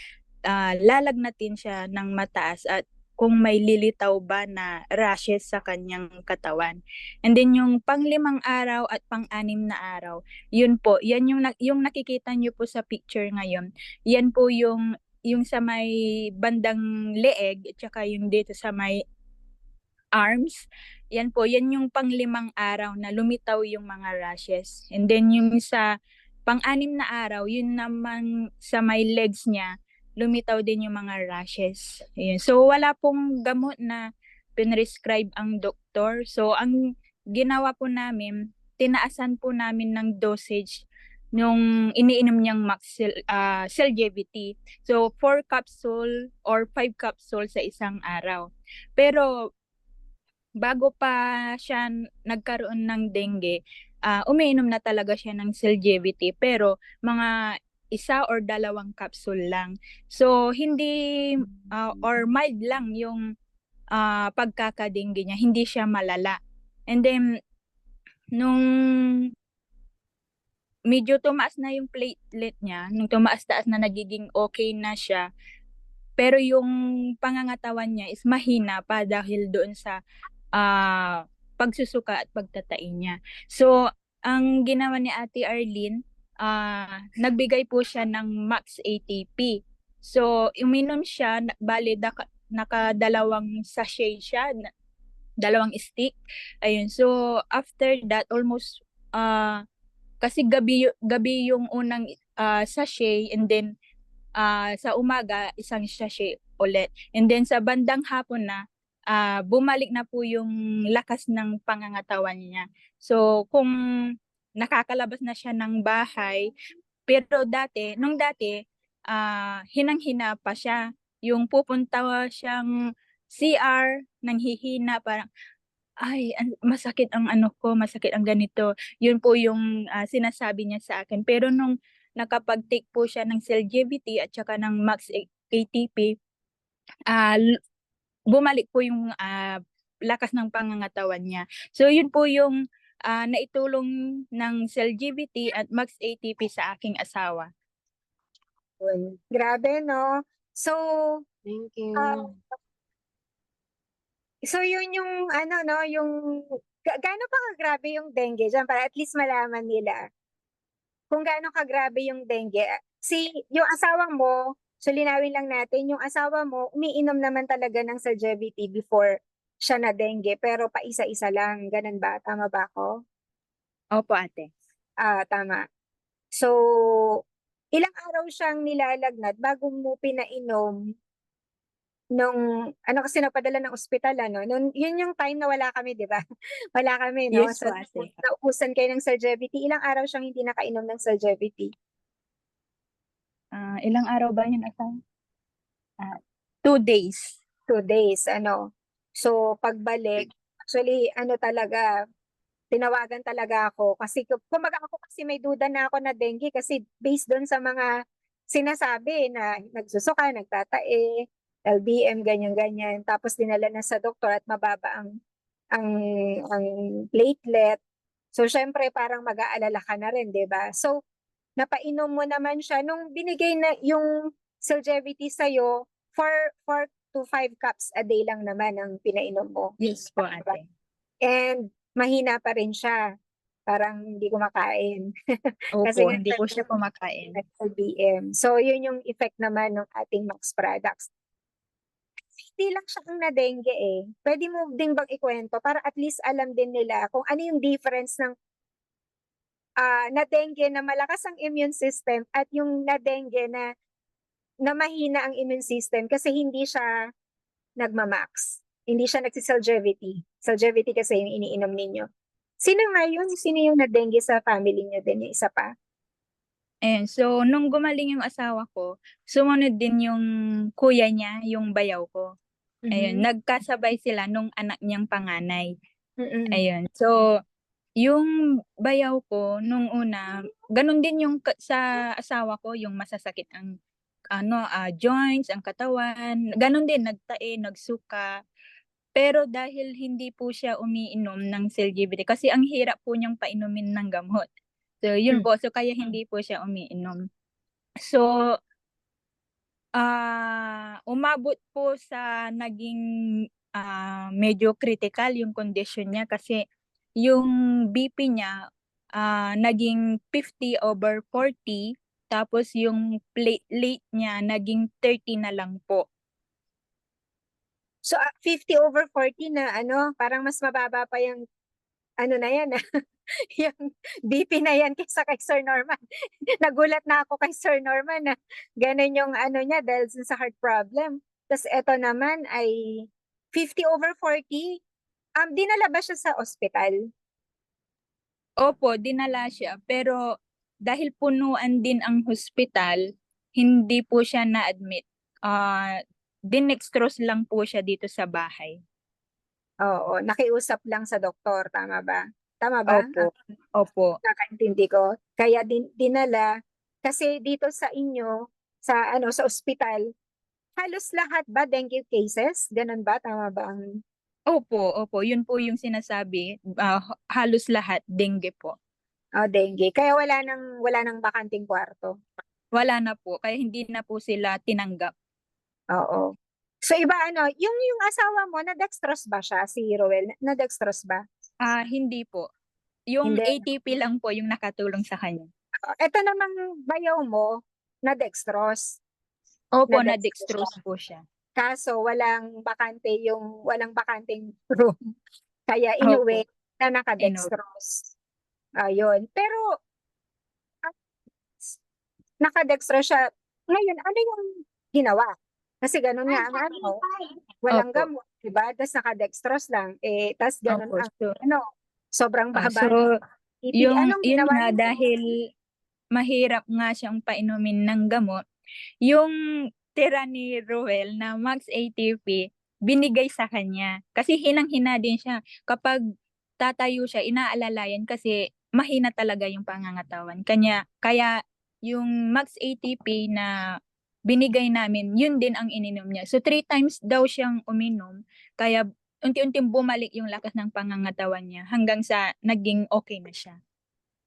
lalagnatin siya ng mataas at kung may lilitaw ba na rashes sa kanyang katawan. And then yung panglimang araw at pang-anim na araw, yun po, yan yung nakikita niyo po sa picture ngayon. Yan po yung sa may bandang leeg at saka yung dito sa may arms. Yan po, yan yung panglimang araw na lumitaw yung mga rashes. And then yung sa pang-anim na araw, yun naman sa may legs niya, lumitaw din yung mga rashes. Ayun. So wala pong gamot na pinrescribe ang doktor. So ang ginawa po namin, tinaasan po namin ng dosage nung iniinom niyang Celgevity. So 4 capsule or 5 capsule sa isang araw. Pero bago pa siya nagkaroon ng dengue, umiinom na talaga siya ng Celgevity pero mga isa or dalawang capsule lang. So hindi or mild lang yung pagkakadengge niya, hindi siya malala. And then nung medyo tumaas na yung platelet niya, nung tumaas-taas na nagiging okay na siya, pero yung pangangatawan niya is mahina pa dahil doon sa pagsusuka at pagtatai niya. So, ang ginawa ni Ate Arlene, nagbigay po siya ng Max ATP. So, uminom siya, bali nakadalawang sachet siya, dalawang stick. Ayun. So, after that, almost, kasi gabi yung unang sachet, and then sa umaga, isang sachet ulit. And then sa bandang hapon na, bumalik na po yung lakas ng pangangatawan niya. So, kung nakakalabas na siya ng bahay, pero nung dati, hinang-hina pa siya. Yung pupunta siyang CR, nanghihina, parang, ay, masakit ang ano ko, masakit ang ganito. Yun po yung sinasabi niya sa akin. Pero nung nakapag-take po siya ng Cellgevity at saka ng Max ATP, bumalik po yung lakas ng pangangatawan niya. So yun po yung naitulong ng Cellgevity at Max ATP sa aking asawa. Grabe, no? So, Thank you. so yun yung ano, no, yung gaano pa kagrabe yung dengue dyan para at least malaman nila kung gaano kagrabe yung dengue. Yung asawang mo, so linawin lang natin, yung asawa mo, umiinom naman talaga ng Cellgevity before siya na dengue, pero pa isa-isa lang. Ganun ba? Tama ba ako? Opo, ate. Tama. So, ilang araw siyang nilalagnat bago mo pinainom nung, ano kasi napadala ng ospital, ano? Yun yung time na wala kami, di ba? Wala kami, no? Yes So, po, ate. naubusan kayo ng Cellgevity. Ilang araw siyang hindi nakainom ng Cellgevity? Ilang araw ba yun, asawa? 2 days. 2 days, ano? So, pagbalik, actually, ano talaga, tinawagan talaga ako. Kasi, kumbaga ako kasi may duda na ako na dengue kasi based doon sa mga sinasabi na nagsusuka, nagtatae, LBM, ganyan-ganyan. Tapos dinala na sa doktor at mababa ang ang platelet. So, syempre, parang mag-aalala ka na rin, di ba? So, napainom mo naman siya. Nung binigay na yung Cellgevity sa'yo, 4 to 5 cups a day lang naman ang pinainom mo. Yes po, ate. And mahina pa rin siya. Parang hindi kumakain. Kasi Opo, nga hindi po siya kumakain. LBM. So, yun yung effect naman ng ating Max products. Hindi lang siya ang na-dengue eh. Pwede mo din bang ikwento para at least alam din nila kung ano yung difference ng na-dengue na malakas ang immune system at yung na-dengue na mahina ang immune system kasi hindi siya nagmamax. Hindi siya nagsi-Cellgevity. Cellgevity kasi yung iniinom ninyo. Sino nga yun? Sino yung na-dengue sa family niyo din? Yung isa pa? And so, nung gumaling yung asawa ko, sumunod din yung kuya niya, yung bayaw ko. Ayun, nagkasabay sila nung anak niyang panganay. Ayun. So, yung bayaw ko nung una, ganun din yung sa asawa ko, yung masasakit ang joints, ang katawan. Ganun din, nagtae, nagsuka. Pero dahil hindi po siya umiinom ng Cellgevity, kasi ang hirap po niyang painumin ng gamot. So, yun po. So, kaya hindi po siya umiinom. So, umabot po sa naging medyo critical yung condition niya kasi yung BP niya naging 50/40, tapos yung platelet niya naging 30 na lang po. So, 50/40 na ano, parang mas mababa pa yung ano na yan, yung BP na yan kaysa kay Sir Norman. Nagulat na ako kay Sir Norman na ganun yung ano niya dahil sa heart problem. Tapos eto naman ay 50/40. Dinala ba siya sa ospital? Opo, dinala siya. Pero dahil punuan din ang hospital, hindi po siya na-admit. Dinextrose lang po siya dito sa bahay. Oo, nakiusap lang sa doktor, tama ba? Tama ba? Opo. Opo. Nakaintindi ko. Kaya dinala kasi dito sa inyo sa sa ospital, halos lahat ba dengue cases? Ganun ba? Tama ba ang Opo. Yun po yung sinasabi. Halos lahat, dengue po. dengue? Kaya wala nang bakanting kwarto. Wala na po, kaya hindi na po sila tinanggap. Oo. So iba yung asawa mo, na-dextrose ba siya, si Roel? Na-dextrose ba? Hindi po. Yung Hindi. ATP lang po yung nakatulong sa kanya. Ito namang bayaw mo na dextrose. Opo, Na na dextrose po siya. Kaso walang bakanteng room. Kaya Opo, inuwi na inuwi. naka-dextrose. Ayun. Pero naka-dextrose siya. Ngayon, ano yung ginawa? Kasi ganun nga ang walang Opo, gamot, diba? Tapos naka-dextrose lang. Tas ganun opo. ang sobrang So, baba. yun Anong ginawa nga, niyo? dahil mahirap nga siyang painumin ng gamot, yung tira ni Ruel na Max ATP, binigay sa kanya. Kasi hinang-hina din siya. Kapag tatayo siya, inaalalayan kasi mahina talaga yung pangangatawan. Kaya yung Max ATP na binigay namin, yun din ang ininom niya. So 3 times daw siyang uminom, kaya unti-unting bumalik yung lakas ng pangangatawan niya hanggang sa naging okay na siya.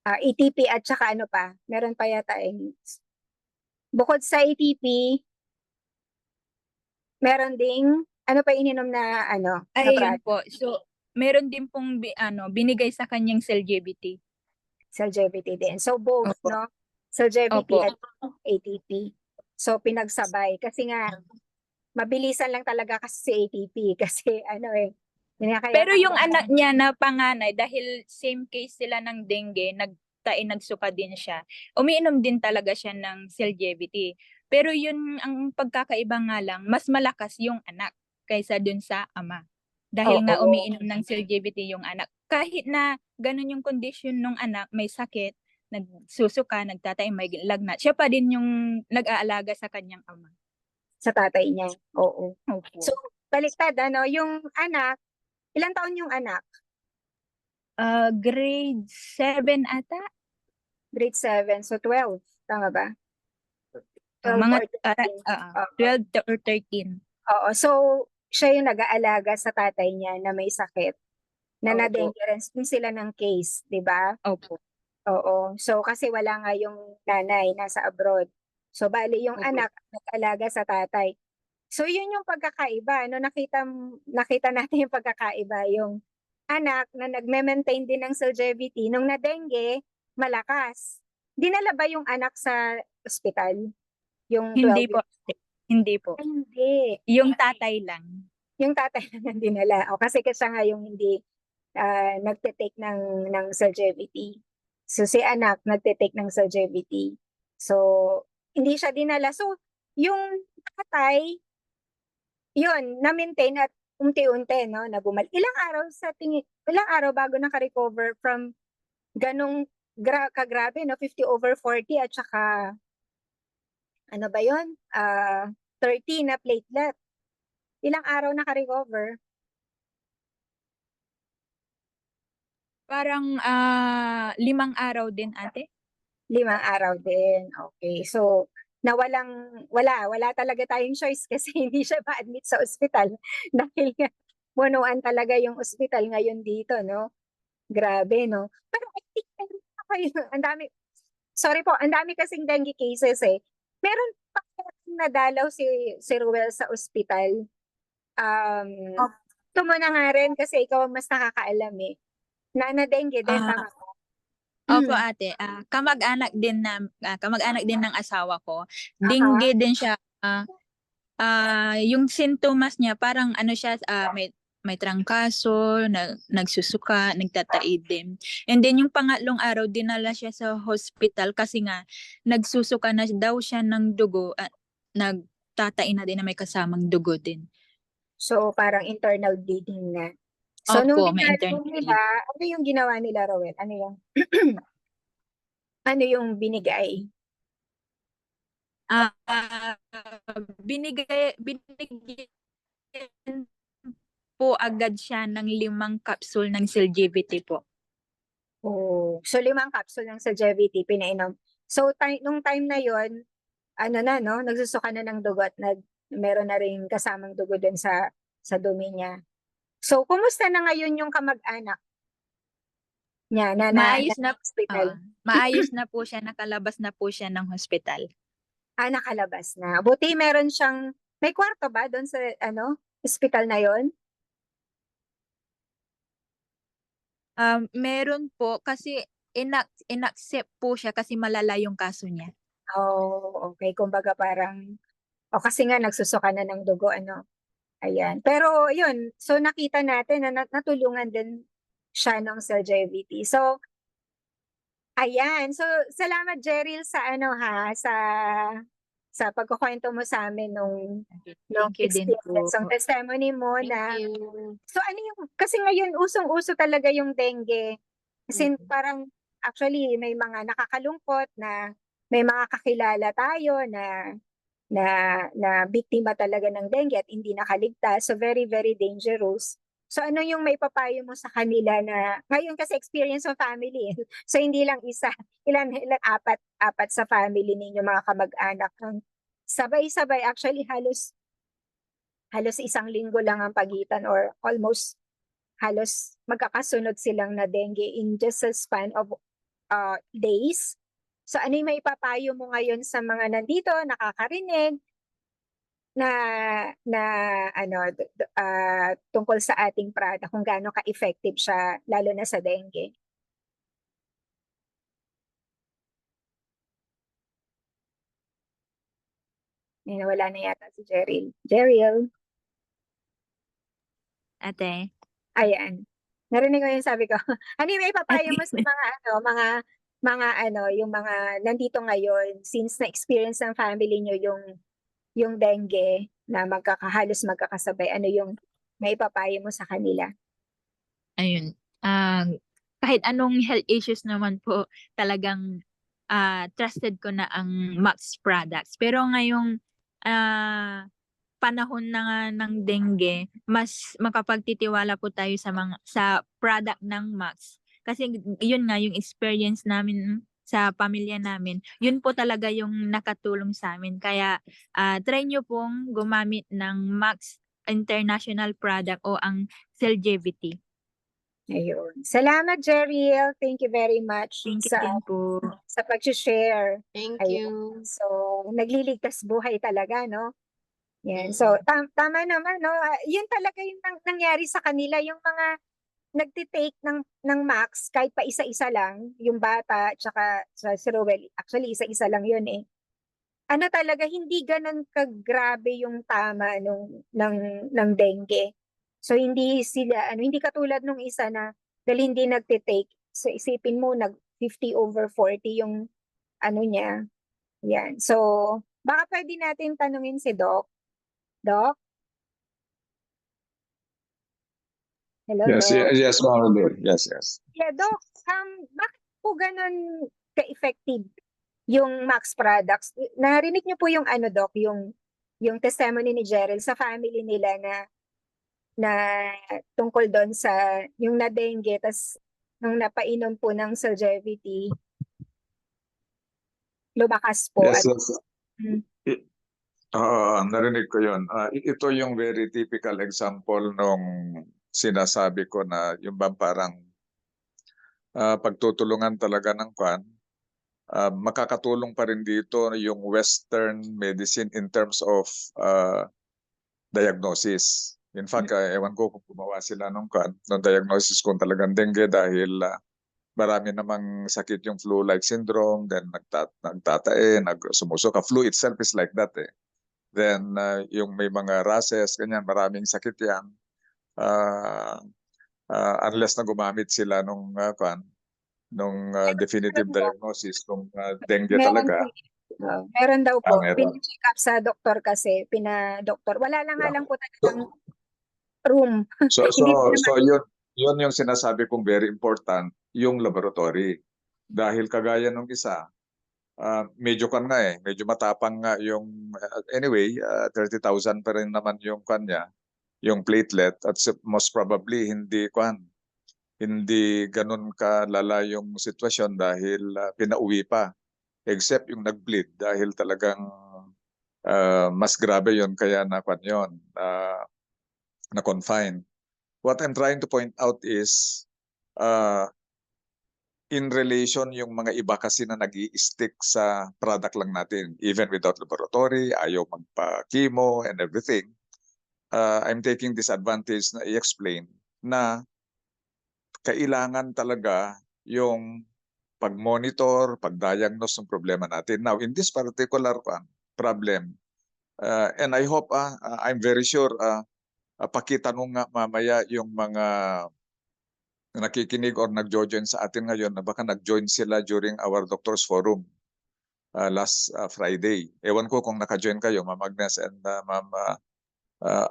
ATP at saka ano pa? Meron pa yata bukod sa ATP, meron ding ano pa ininom na na Ay, yun product? po. So, meron din pong binigay sa kanyang Celgevity. Celgevity din. So both, Opo. no? Celgevity Opo. at ATP. So pinagsabay kasi nga mabilisan lang talaga kasi si ATP kasi Pero yung anak niya na panganay, dahil same case sila ng dengue, nagsuka din siya. Umiinom din talaga siya ng Celgevity. Pero yun ang pagkakaiba nga lang, mas malakas yung anak kaysa dun sa ama. Dahil nga Oo. umiinom ng Celgevity yung anak. Kahit na ganun yung condition ng anak, may sakit, nagsusuka, nagtatay, may lagnat, siya pa din yung nag-aalaga sa kanyang ama. Sa tatay niya. Oo. Opo. So baliktad yung anak, ilang taon yung anak? Grade 7 ata. Grade 7, so 12. Tama ba? 12 Mga or 13. 12 or 13. Oo. So, siya yung nag-aalaga sa tatay niya na may sakit. Na Opo. na-dengue rin sila ng case, di ba? Opo. Oo. So, kasi wala nga yung nanay, nasa abroad. So, bali yung Opo. anak nag-alaga sa tatay. So, yun yung pagkakaiba. Nakita natin yung pagkakaiba. Yung anak na nagme-maintain din ng longevity, nung na-dengue, malakas. Dinala ba yung anak sa ospital? Yung 12 Hindi po. Hindi po. Hindi. Yung tatay lang. Yung tatay lang ang dinala. Kasi siya nga yung hindi nagte-take ng longevity. So, si anak nagte-take ng longevity. So, hindi siya dinala. So, yung tatay, yun, na-maintain at unti-unti, no, na bumalik. Ilang araw bago naka-recover from ganong kagrabe, no, 50/40 at saka, ano ba yun? 30 na platelet. Ilang araw naka-recover? Parang 5 araw din, ate. 5 araw din. Okay. So, wala talaga tayong choice kasi hindi siya ma-admit sa ospital dahil nga bunuan talaga yung ospital ngayon dito, no? Grabe, no? Pero I think ang dami kasing dengue cases eh. Meron pa nadalaw si Ruel sa ospital. Ito mo na nga rin kasi ikaw ang mas nakakaalam eh. Na dengue din, tama ba? Opo, ate. Kamag-anak din ng asawa ko. Dengue din siya. Yung sintomas niya parang siya, may trangkaso, nagsusuka, nagtataidim. And then yung pangatlong araw dinala siya sa hospital kasi nga nagsusuka na daw siya ng dugo at nagtatai na din na may kasamang dugo din. So, parang internal bleeding na. So, Opo, nung may dinalo internal nila, ano yung ginawa nila, Rowel? Ano yung binigay? Binigyan po agad siya ng 5 capsule ng Celgevity po. Oh, so 5 capsule ng Celgevity pinainom. So, nung time na yon, no, nagsusuka na ng dugo at meron na rin kasamang dugo dun sa dumi niya. So, kumusta na ngayon yung kamag-anak niya Maayos na hospital? maayos na po siya, nakalabas na po siya ng hospital. Nakalabas na. Buti may kwarto ba doon sa hospital na yon? Meron po kasi inaccept po siya kasi malala yung kaso niya. Oh, okay. Kumbaga parang, o kasi nga nagsusuka na ng dugo, ano. Ayan. Pero yun, so nakita natin na natulungan din siya ng CELGVT. So, ayan. So, salamat Jeril sa ano ha, sa pagkukwento mo sa amin nung Thank you din po. experience, ang testimony mo Thank na, you. so ano yung, kasi ngayon usong-uso talaga yung dengue. Kasi parang, actually, may mga nakakalungkot na may mga kakilala tayo na na biktima talaga ng dengue at hindi nakaligtas. So very, very dangerous. So ano yung may papayo mo sa kanila na ngayon kasi experience ng family. So hindi lang isa, ilan apat sa family ninyo mga kamag-anak. Ang sabay-sabay actually halos isang linggo lang ang pagitan or almost halos magkakasunod silang na dengue in just a span of days. So ano yung may papayo mo ngayon sa mga nandito, nakakarinig, na na tungkol sa ating product, kung gaano ka-effective siya lalo na sa dengue? Eh, nawala na yata si Jeril. Jeril, Ate. ayan. Narinig mo yung sabi ko. Ano yung may papayo mo sa mga yung mga nandito ngayon since na-experience ng family nyo yung dengue na halos magkakasabay, ano yung may papayo mo sa kanila? Ayun. Kahit anong health issues naman po, talagang trusted ko na ang Max products. Pero ngayong panahon na nga ng dengue, mas makapagtitiwala po tayo sa product ng Max. Kasi yun nga yung experience namin sa pamilya namin. Yun po talaga yung nakatulong sa amin. Kaya try nyo pong gumamit ng Max International product o ang Celgevity. Ayun. Salamat, Jeril. Thank you very much Thank you din po. sa pag-share. Thank Ayun. you. So, nagliligtas buhay talaga, no? Yan. Mm. So, tama naman, no? Yun talaga yung nangyari sa kanila, yung mga nagtitake ng max, kahit pa isa-isa lang, yung bata, tsaka si Rowell, actually, isa-isa lang yun eh. Ano talaga, hindi ganun kagrabe yung tama ng dengue. So, hindi katulad nung isa na, dahil hindi nagtitake. So, isipin mo, 50/40 yung ano niya. Yan. So, baka pwede natin tanungin si Doc. Doc? Hello, Yes, Doc. yes, Mama Bear. Yes, yes. Yeah, Doc, bakit po ganun ka-effective yung Max products? Narinig niyo po yung ano, Doc, yung testimony ni Jerel sa family nila na tungkol doon sa yung na-dengue, tas nung napainom po ng Celgevity, lumakas po. Yes, At, yes. Narinig ko yun. Ito yung very typical example nung sinasabi ko na yung bang parang pagtutulungan talaga ng kwan. Makakatulong pa rin dito yung Western medicine in terms of diagnosis. In fact, ewan ko kung gumawa sila ng diagnosis kung talagang dengue dahil marami namang sakit yung flu-like syndrome, then nagtatae, sumusuka. Flu itself is like that eh. Then yung may mga rashes, ganyan, maraming sakit yan. Unless na gumamit sila nung definitive diagnosis kung dengue talaga. Meron daw po. Meron. Pina-check up sa doktor kasi. Pina-doktor. Wala na nga lang po talagang room. So Hindi yun yung sinasabi kong very important, yung laboratory. Dahil kagaya nung isa, medyo medyo matapang nga yung, anyway, 30,000 pa rin naman yung kanya, yung platelet, at most probably hindi ganun kalala yung sitwasyon dahil pinauwi pa, except yung nag-bleed dahil talagang mas grabe yun kaya na-confine. What I'm trying to point out is, in relation yung mga iba kasi na nag-i-stick sa product lang natin, even without laboratory, ayaw magpa-chemo and everything. I'm taking this advantage na i-explain na kailangan talaga yung pag-monitor, pag-diagnose ng problema natin. Now, in this particular problem, and I hope, I'm very sure, pakitanong nga mamaya yung mga nakikinig or nag-join sa atin ngayon na baka nag-join sila during our Doctors Forum last Friday. Ewan ko kung naka-join kayo, Ma'am Agnes and Ma'am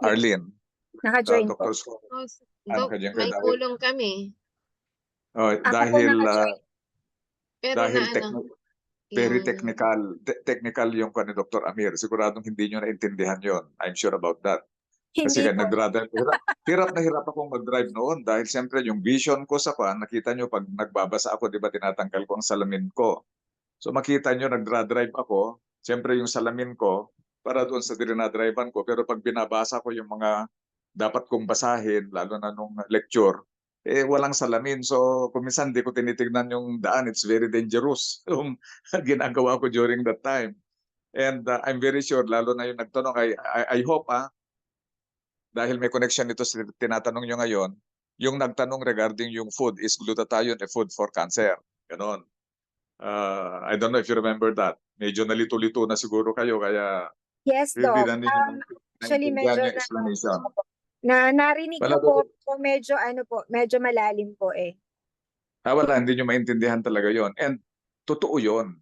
Arlene. Naka-join po. Doctors Forum. Oh, Doc, Naka-join kayo may dahil, kulong kami. Ako po dahil naka-join. Pero dahil na ano, very yung- technical yung ni Dr. Amir. Siguradong hindi nyo naintindihan yon. I'm sure about that. Kasi Hindi po. nag-drive, hirap na hirap akong mag-drive noon dahil siyempre yung vision ko sa nakita nyo pag nagbabasa ako, di ba tinatanggal ko ang salamin ko. So makita nyo nag-drive ako, siyempre yung salamin ko para doon sa dinadrivean ko. Pero pag binabasa ko yung mga dapat kong basahin, lalo na nung lecture, walang salamin. So kuminsan di ko tinitignan yung daan. It's very dangerous yung ginagawa ko during that time. And I'm very sure, lalo na yung nagtanong, I hope dahil may connection ito sa tinatanong nyo ngayon, yung nagtanong regarding yung food, is glutathione a food for cancer? Ganon. I don't know if you remember that. Medyo nalito-lito na siguro kayo, kaya Yes, Doc. bibigyan din yung Actually, medyo yung explanation. narinig ko po, medyo medyo malalim po eh. Wala, hindi nyo maintindihan talaga yon. And totoo yon.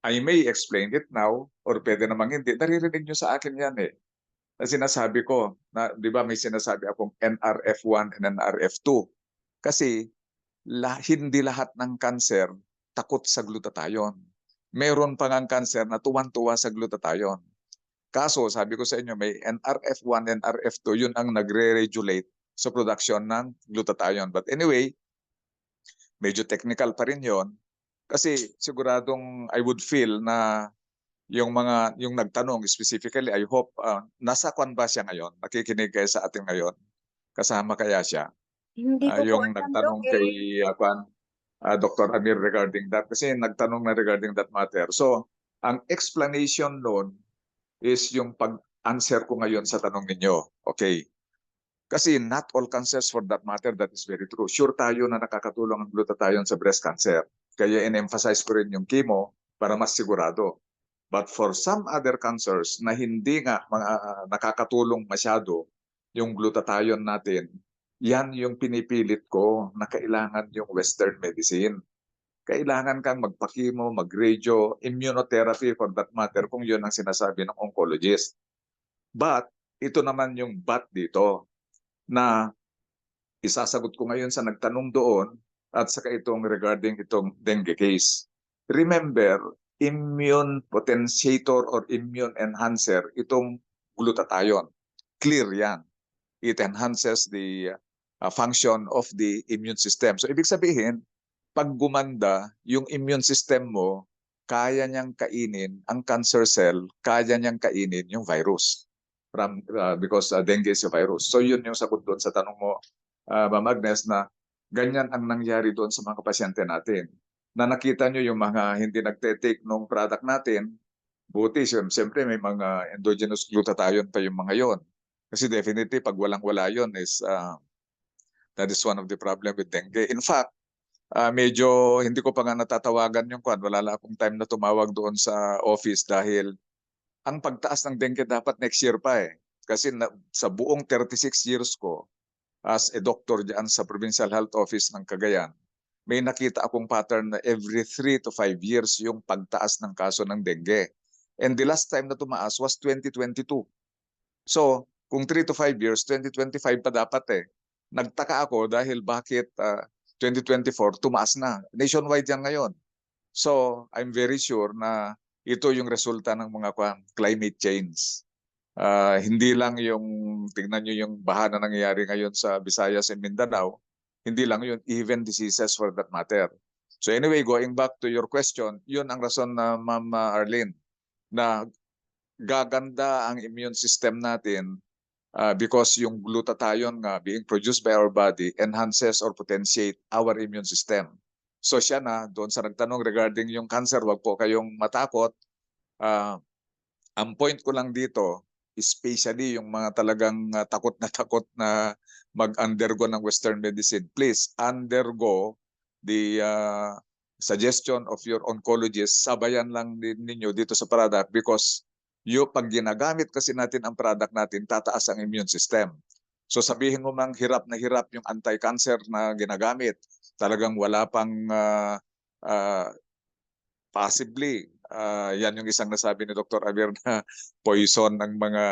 I may explain it now, or pwede namang hindi. Naririnig nyo sa akin yan eh. Na sinasabi ko, na, di ba may sinasabi akong NRF1 and NRF2. Kasi hindi lahat ng cancer takot sa glutathione. Meron pa ngang cancer na tuwan-tuwa sa glutathione. Kaso, sabi ko sa inyo, may NRF1 and NRF2, yun ang nagre-regulate sa production ng glutathione. But anyway, medyo technical pa rin yon. Kasi siguradong I would feel na yung nagtanong specifically, I hope, nasa kwan ba siya ngayon? Nakikinig kayo sa atin ngayon? Kasama kaya siya? Hindi ko po Yung alam, Doc nagtanong eh. kay Dr. Amir regarding that. Kasi nagtanong na regarding that matter. So, ang explanation noon is yung pag-answer ko ngayon sa tanong ninyo. Okay. Kasi not all cancers for that matter, that is very true. Sure tayo na nakakatulong ang glutathione sa breast cancer. Kaya in-emphasize ko rin yung chemo para mas sigurado. But for some other cancers na hindi nga nakakatulong masyado yung glutathione natin, yan yung pinipilit ko na kailangan yung Western medicine. Kailangan kang magpa-chemo, mag-radio, immunotherapy for that matter kung yun ang sinasabi ng oncologist. But ito naman yung but dito na isasagot ko ngayon sa nagtanong doon at saka itong regarding itong dengue case. Remember, immune potentiator or immune enhancer itong glutathione. Clear yan. It enhances the function of the immune system. So ibig sabihin, pag gumanda yung immune system mo, kaya niyang kainin ang cancer cell, kaya niyang kainin yung virus. Because dengue is a virus. So yun yung sagot doon sa tanong mo, Ma'am Agnes, na ganyan ang nangyari doon sa mga pasyente natin. Na nakita nyo yung mga hindi nagte-take ng product natin, buti siyempre may mga endogenous glutathione pa yung mga yon. Kasi definitely pag walang-wala yon is that is one of the problem with dengue. In fact, medyo hindi ko pa nga natatawagan yung kwan. Wala lang akong time na tumawag doon sa office dahil ang pagtaas ng dengue dapat next year pa eh. Kasi sa buong 36 years ko as a doctor diyan sa Provincial Health Office ng Cagayan, may nakita akong pattern na every 3 to 5 years yung pagtaas ng kaso ng dengue. And the last time na tumaas was 2022. So, kung 3 to 5 years, 2025 pa dapat eh. Nagtaka ako dahil bakit 2024 tumaas na. Nationwide yan ngayon. So, I'm very sure na ito yung resulta ng mga climate change. Hindi lang yung, tingnan nyo yung baha na nangyayari ngayon sa Visayas and Mindanao, hindi lang yun, even diseases for that matter. So anyway, going back to your question, yun ang rason na Ma'am Arlene, na gaganda ang immune system natin because yung glutathione nga being produced by our body enhances or potentiate our immune system. So siya na, doon sa nagtanong regarding yung cancer, wag po kayong matakot. Ang point ko lang dito, especially yung mga talagang takot na mag-undergo ng Western medicine, please undergo the suggestion of your oncologist. Sabayan lang ninyo dito sa product because pag ginagamit kasi natin ang product natin, tataas ang immune system. So sabihin mo mang hirap na hirap yung anti-cancer na ginagamit, talagang wala pang possibly, yan yung isang nasabi ni Dr. Aver na poison ng mga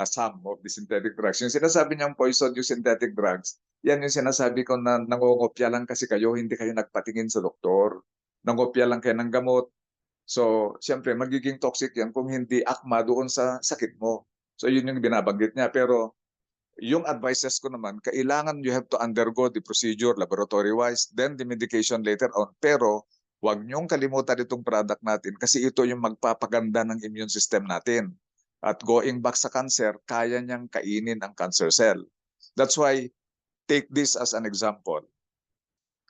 some of the synthetic drugs. Yung sinasabi niyang poison yung synthetic drugs, yan yung sinasabi ko na nangungopya lang kasi kayo, hindi kayo nagpatingin sa doktor. Nangopya lang kayo ng gamot. So, siyempre, magiging toxic yan kung hindi akma doon sa sakit mo. So, yun yung binabanggit niya. Pero, yung advices ko naman, kailangan you have to undergo the procedure laboratory-wise, then the medication later on. Pero, huwag niyong kalimutan itong product natin kasi ito yung magpapaganda ng immune system natin. At going back sa cancer, kaya niyang kainin ang cancer cell. That's why, take this as an example.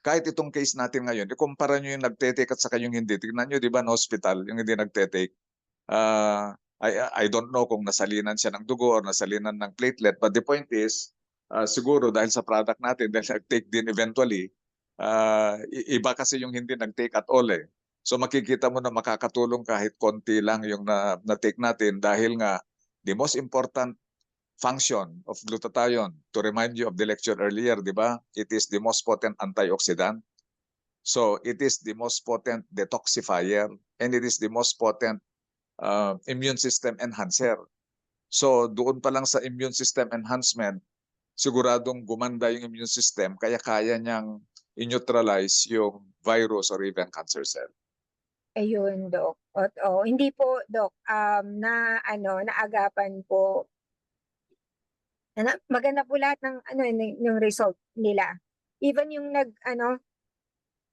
Kahit itong case natin ngayon, ikumpara nyo yung nagtetake at saka yung hindi. Tignan nyo, di ba, no hospital, yung hindi nagtetake. I don't know kung nasalinan siya ng dugo or nasalinan ng platelet, but the point is, siguro dahil sa product natin, dahil nag-take din eventually, iba kasi yung hindi nag-take at all eh. So makikita mo na makakatulong kahit konti lang yung na-take natin dahil nga the most important function of glutathione, to remind you of the lecture earlier, di ba? It is the most potent antioxidant. So it is the most potent detoxifier and it is the most potent immune system enhancer. So doon pa lang sa immune system enhancement, siguradong gumanda yung immune system kaya kaya niyang i-neutralize yung virus or even cancer cell. Ayun, Doc. Hindi po, Doc, naagapan po. Maganda po lahat ng yung result nila. Even yung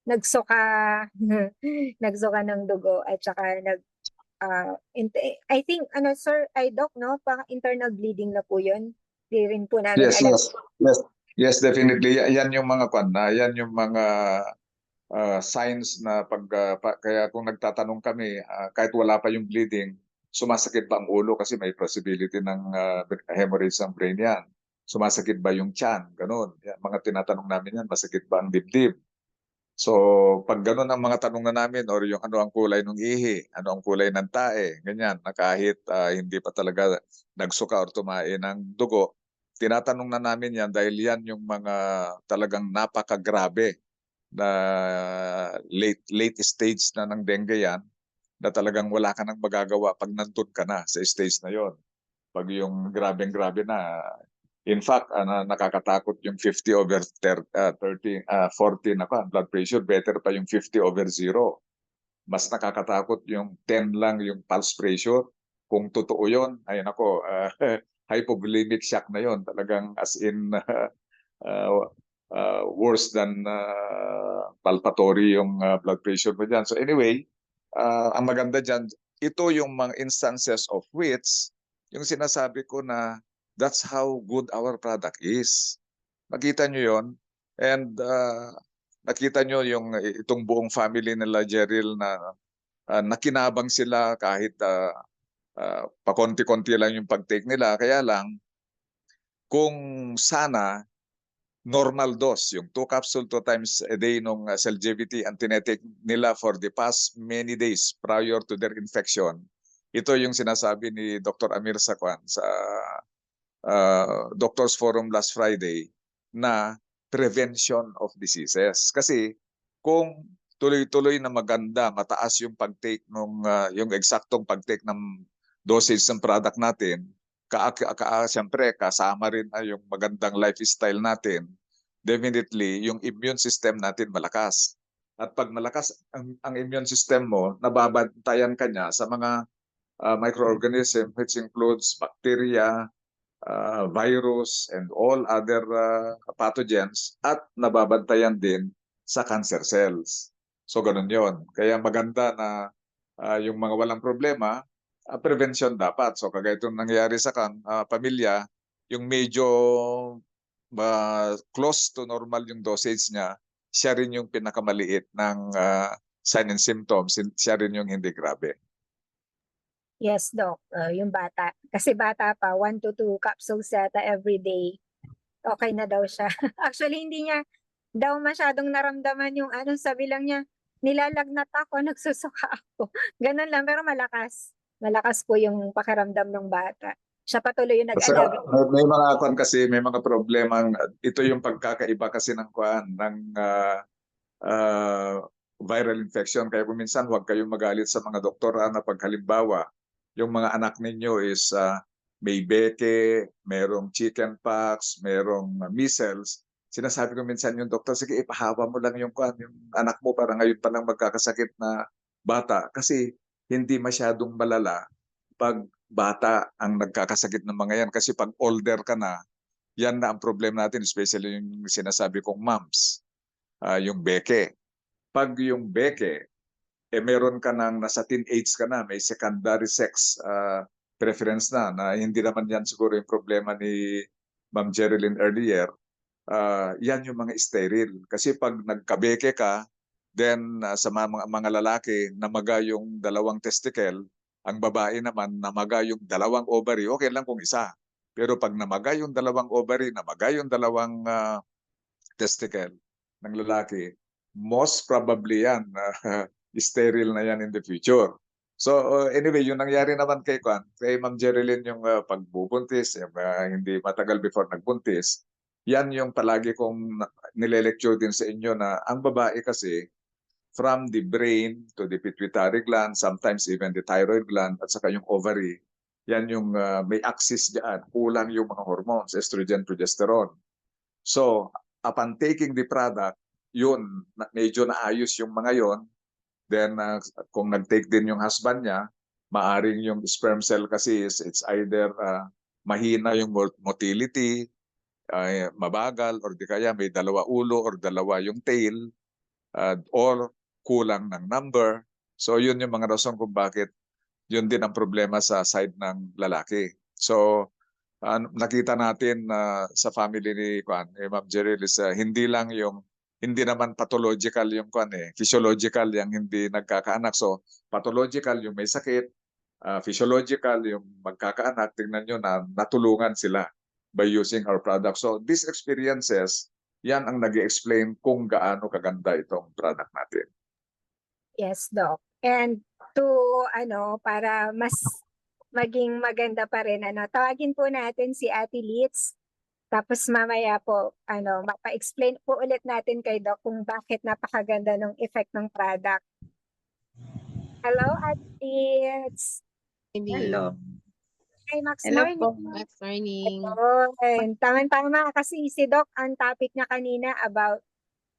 nagsuka nagsuka ng dugo at saka I think sir, Doc, no, parang internal bleeding na po 'yun. Di rin po namin alam. Yes, definitely. Yan yung mga yan yung mga signs na kaya kung nagtatanong kami, kahit wala pa yung bleeding, sumasakit ba ang ulo kasi may possibility ng hemorrhage ng brain yan. Sumasakit ba yung tiyan? Ganun. Yan, mga tinatanong namin yan, masakit ba ang dibdib? So, pag ganun ang mga tanong na namin or yung ano ang kulay ng ihi, ano ang kulay ng tae, ganyan, na kahit hindi pa talaga nagsuka or tumae ng dugo, tinatanong na namin yan dahil yan yung mga talagang napakagrabe na late stage na ng dengue yan, na talagang wala ka nang magagawa pag nandun ka na sa stage na yon. Pag yung grabe na, in fact, nakakatakot yung 50/40 na blood pressure, better pa yung 50/0. Mas nakakatakot yung 10 lang yung pulse pressure. Kung totoo yon, ay nako, hypovolemic shock na yon. Talagang as in worse than palpatory yung blood pressure mo dyan. So anyway, ang maganda dyan, ito yung mga instances of which yung sinasabi ko na that's how good our product is. Makita nyo yon. And nakita nyo yung itong buong family nila Jeril na nakinabang sila kahit pakonti-konti lang yung pag-take nila. Kaya lang, kung sana normal dose, yung 2 capsule 2 times a day ng Celgevity ang tinetake nila for the past many days prior to their infection. Ito yung sinasabi ni Dr. Amir Sakwan sa Doctors Forum last Friday na prevention of diseases. Kasi kung tuloy-tuloy na maganda, mataas yung pag-take ng yung eksaktong pag-take ng dosage ng product natin, siyempre kasama rin yung magandang lifestyle natin, definitely yung immune system natin malakas. At pag malakas ang immune system mo, nababantayan ka niya sa mga microorganism which includes bacteria, virus, and all other pathogens, at nababantayan din sa cancer cells. So ganun yon. Kaya maganda na yung mga walang problema, prevention dapat. So kagaya itong nangyayari sa pamilya, yung medyo close to normal yung dosage niya, siya rin yung pinakamaliit ng sign and symptoms, siya rin yung hindi grabe. Yes, Doc. Yung bata. Kasi bata pa, 1 to 2 capsules yata every day. Okay na daw siya. Actually, hindi niya daw masyadong naramdaman yung ano, sabi lang niya, nilalagnat ako, nagsusuka ako. Ganun lang, pero malakas. Malakas po yung pakiramdam ng bata. Siya patuloy yung Kasi nag-alaga. may mga kwan kasi may mga problemang ito yung pagkakaiba kasi ng kwan ng ah, viral infection. Kaya kung minsan huwag kayong magalit sa mga doktor na pag halimbawa yung mga anak ninyo is may beke, merong chickenpox, merong measles. Sinasabi ko minsan yung doktor, sige ipahawa mo lang yung kwan, yung anak mo para ngayon pa lang magkakasakit na bata kasi hindi masyadong malala pag bata ang nagkakasakit ng mga yan. Kasi pag older ka na, yan na ang problema natin, especially yung sinasabi kong mumps, yung beke. Pag yung beke, meron ka nang nasa teenage ka na, may secondary sex preference na hindi naman yan siguro yung problema ni Ma'am Jerilyn earlier, yan yung mga sterile. Kasi pag nagkabeke ka, then sa mga lalaki, namaga yung dalawang testicle, ang babae naman, namaga yung dalawang ovary, okay lang kung isa. Pero pag namaga yung dalawang ovary, namaga yung dalawang testicle ng lalaki, most probably yan, sterile na yan in the future. So anyway, yung nangyari naman kay Ma'am Jerilyn yung pagbubuntis, yung, hindi matagal before nagbuntis, yan yung palagi kong nile-lecture din sa inyo na ang babae kasi from the brain to the pituitary gland, sometimes even the thyroid gland at saka yung ovary, yan yung may axis dyan, kulang yung mga hormones, estrogen, progesterone. So upon taking the product, yun, medyo naayos yung mga yon. Then kung nag-take din yung husband niya, maaring yung sperm cell kasi it's either mahina yung motility, mabagal, or di kaya may dalawa ulo or dalawa yung tail, or kulang ng number. So yun yung mga rason kung bakit yun din ang problema sa side ng lalaki. So nakita natin sa family ni Ma'am Jeril is hindi lang yung hindi naman pathological yung physiological yung hindi nagkakaanak. So pathological yung may sakit, physiological yung magkakaanak. Tingnan nyo na natulungan sila by using our product. So these experiences, yan ang nag-explain kung gaano kaganda itong product natin. Yes, Doc. And to para mas maging maganda pa rin, tawagin po natin si Ate Litz. Tapos mamaya po, mapa-explain po ulit natin kay Doc kung bakit napakaganda ng effect ng product. Hello, Ate Litz. Hello. Hi, Max Hello Morning. po. Next morning. Ayun, tama-tama kasi si Doc, ang topic niya kanina about